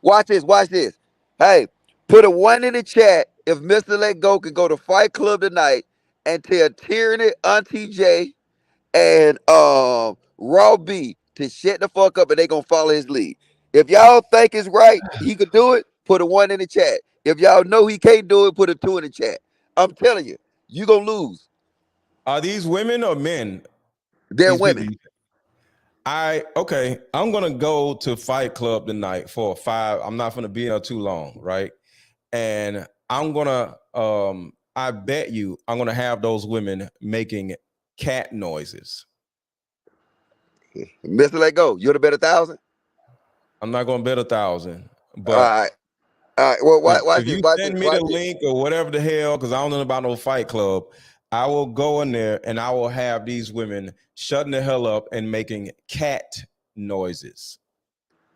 Watch this. Watch this. Hey, put a one in the chat if Mr. Let Go can go to Fight Club tonight and tell Tyranny, Auntie J, and Raw B to shut the fuck up and they gonna follow his lead. If y'all think it's right, he could do it, put a one in the chat. If y'all know he can't do it, put a two in the chat. I'm telling you, you gonna lose. Are these women or men? They're These people. women. Okay. I'm gonna go to Fight Club tonight for 5. I'm not gonna be there too long, right? And I'm gonna I bet you I'm gonna have those women making cat noises. Mr. Let Go, you're the better 1,000. I'm not gonna bet 1,000, All but right. All right. Well, watch if this. you Watch this. send me the Watch this. link or whatever the hell, because I don't know about no Fight Club, I will go in there and I will have these women shutting the hell up and making cat noises.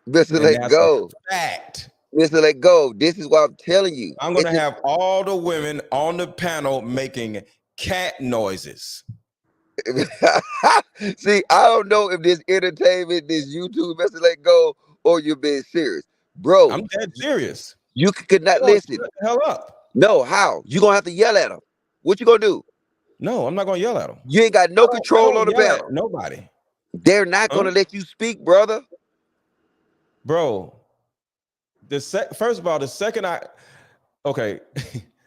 Mr. And Let that's a Go. fact. Mr. Let Go. This is what I'm telling you. I'm gonna It's have all the women on the panel making cat noises. See, I don't know if this entertainment, this YouTube Mr. Let Go, or you're being serious. Bro, I'm dead serious. you could not Tell them to listen. shut the hell up. No, how? You gonna have to yell at them. What you gonna do? No, I'm not gonna yell at them. You ain't got no I control don't on the yell at panel. nobody. They're not Huh? gonna let you speak, brother. Bro, first of all, the second okay,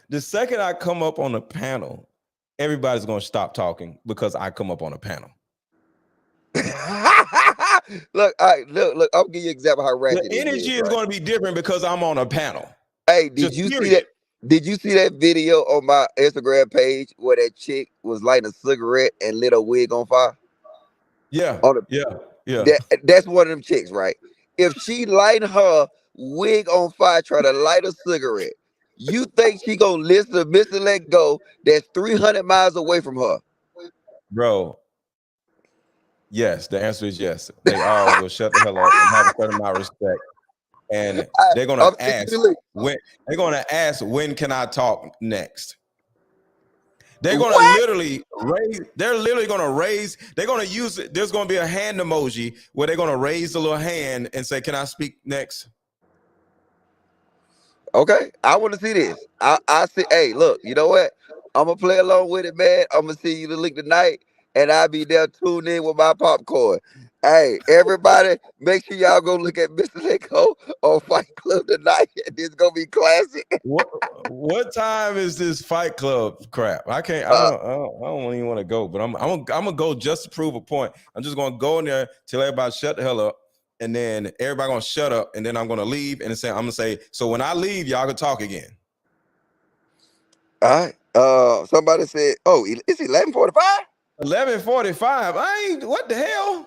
the second I come up on a panel, everybody's gonna stop talking because I come up on a panel. Look, all right, look. I'll give you an example how The ratchet it energy is, is right? going to be different because I'm on a panel. Hey, did Just you see that? period. Did you see that video on my Instagram page where that chick was lighting a cigarette and lit a wig on fire? Yeah, On the yeah. Yeah. That's one of them chicks, right? If she light her wig on fire, try to light a cigarette, you think she gonna listen to Mr. Let Go that's 300 miles away from her? Bro, yes, the answer is yes. They all will shut the hell up and have a certain amount of respect. And they're gonna I'm ask serious. when can I talk next? They're gonna What? literally raise, they're gonna use it. There's gonna be a hand emoji where they're gonna raise the little hand and say, "Can I speak next?" Okay, I want to see this. I see. Hey, look, you know what? I'm gonna play along with it, man. I'm gonna see you the link tonight, and I'll be there tuned in with my popcorn. Hey, everybody, make sure y'all go look at Mr. Leko on Fight Club tonight. This gonna be classic. What time is this Fight Club crap? I can't. Uh, I don't even want to go, but I'm gonna go just to prove a point. I'm just gonna go in there, tell everybody shut the hell up, and then everybody gonna shut up, and then I'm gonna leave, and I'm gonna say, so when I leave, y'all can talk again. all right. Somebody said, "Oh, it's 11:45." 11:45. I ain't. What the hell?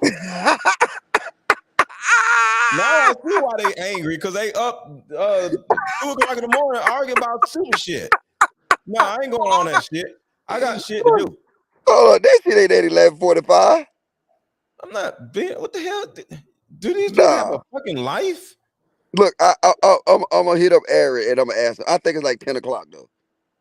Now I see why they angry, because they up 2 o'clock in the morning arguing about stupid shit. No, I ain't going on that shit. I got shit to do. Oh, that shit ain't at 11:45. I'm not being. What the hell? Do these people have a Nah. fucking life? Look, I'm gonna hit up Aaron and I'm gonna ask him. I think it's like 10 o'clock though,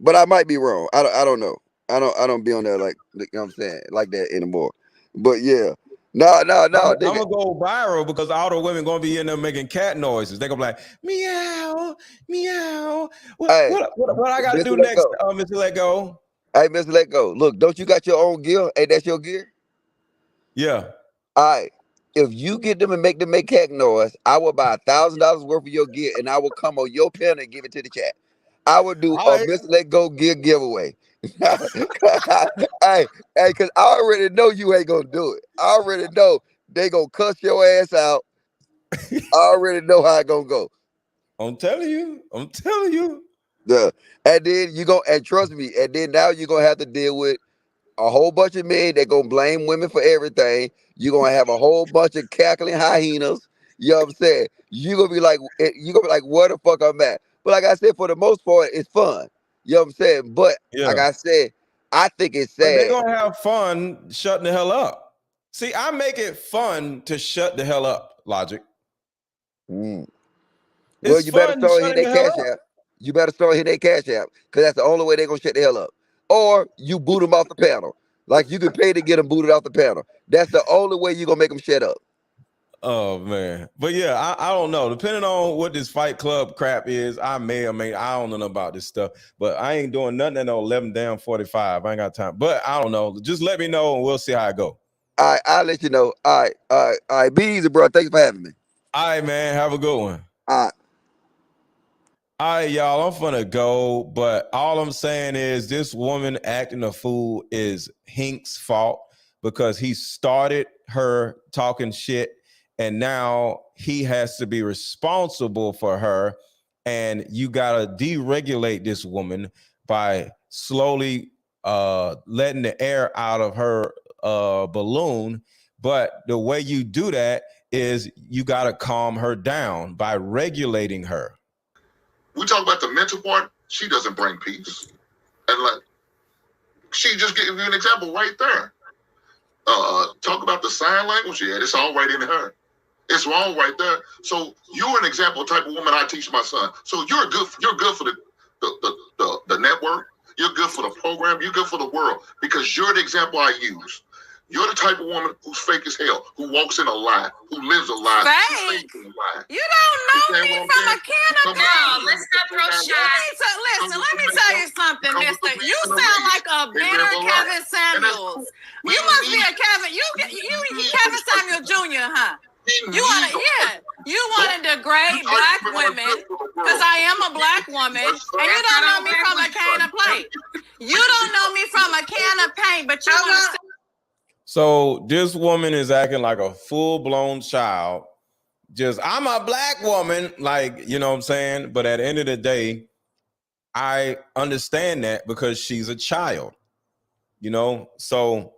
but I might be wrong. I don't know. I don't be on there like, you know what I'm saying, like that anymore. But yeah, no, I'm nigga. gonna go viral because all the women gonna be in there making cat noises. They gonna be like meow, meow. Hey, What I gotta Mr. do Let next, Go. Mr. Let Go? Hey, Mr. Let Go. Look, don't you got your own gear? Hey, that's your gear. Yeah. All right. If you get them and make them make cat noise, I will buy $1,000 worth of your gear and I will come on your pen and give it to the chat. I would do All a right. Mr. Let Go gear giveaway. Hey, because I already know you ain't gonna do it. I already know they gonna cuss your ass out. I already know how it gonna go. I'm telling you. I'm telling you. Yeah. And then and trust me, and then now you're gonna have to deal with a whole bunch of men that gonna blame women for everything. You're gonna have a whole bunch of cackling hyenas. You know what I'm saying? You gonna be like, where the fuck I'm at? But like I said, for the most part, it's fun. You know what I'm saying? But Yeah. like I said, I think it's But they're sad. gonna have fun shutting the hell up. See, I make it fun to shut the hell up, Logic. Mm. Well, It's you better fun start hitting shutting that the hell cash up. app. You better start hitting that cash app because that's the only way they're gonna shut the hell up. Or you boot them off the panel. Like you can pay to get them booted off the panel. That's the only way you're gonna make them shut up. Oh man. But yeah, I don't know. Depending on what this Fight Club crap is, I may or may I don't know about this stuff. But I ain't doing nothing at no 11 damn 45. I ain't got time. But I don't know. Just let me know and we'll see how it go. All right, I'll let you know. All right. Be easy, bro. Thanks for having me. All right, man. Have a good one. All right. All right, y'all, I'm gonna go, but all I'm saying is this woman acting a fool is Hink's fault because he started her talking shit and now he has to be responsible for her. And you gotta deregulate this woman by slowly letting the air out of her balloon. But the way you do that is you gotta calm her down by regulating her. We talk about the mental part. She doesn't bring peace, and like she just gave you an example right there. Talk about the sign language. Yeah, it's all right in her. It's wrong right there. So you're an example type of woman I teach my son. So you're good for the network. You're good for the program. You're good for the world because you're the example I use. You're the type of woman who's fake as hell, who walks in a lie, who lives a lie. Fake? You don't know me from a can of Girl, let's not throw shots. Listen, let me tell you something, mister. You sound like a bitter Kevin Samuels. You must be a Kevin. You Kevin Samuel Jr., huh? You want to degrade black women because I am a black woman, and you don't know me from a can of paint. You don't know me from a can of paint, but you want to. So this woman is acting like a full-blown child. Just, I'm a black woman, like, you know what I'm saying? But at the end of the day, I understand that because she's a child, you know? So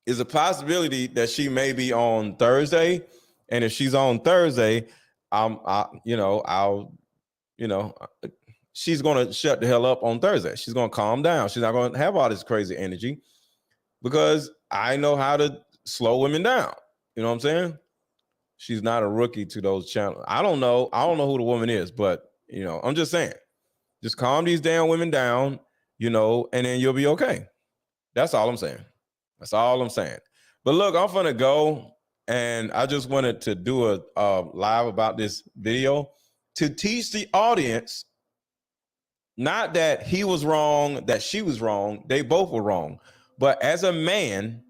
is a possibility that she may be on Thursday. And if she's on Thursday, she's going to shut the hell up on Thursday. She's going to calm down. She's not going to have all this crazy energy because I know how to slow women down. You know what I'm saying? She's not a rookie to those channels. I don't know who the woman is, but I'm just saying, just calm these damn women down, and then you'll be okay. That's all I'm saying. That's all I'm saying. But look, I'm gonna go, and I just wanted to do a live about this video to teach the audience, not that he was wrong, that she was wrong, they both were wrong. But as a man,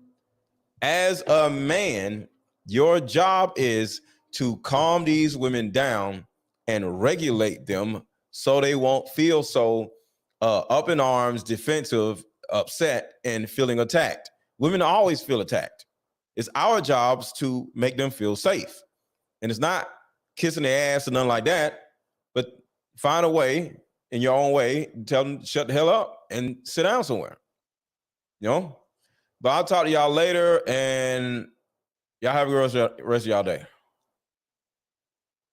your job is to calm these women down and regulate them so they won't feel so up in arms, defensive, upset, and feeling attacked. Women always feel attacked. It's our jobs to make them feel safe. And it's not kissing their ass or nothing like that, but find a way in your own way, tell them to shut the hell up and sit down somewhere. But I'll talk to y'all later, and y'all have a good rest of y'all day.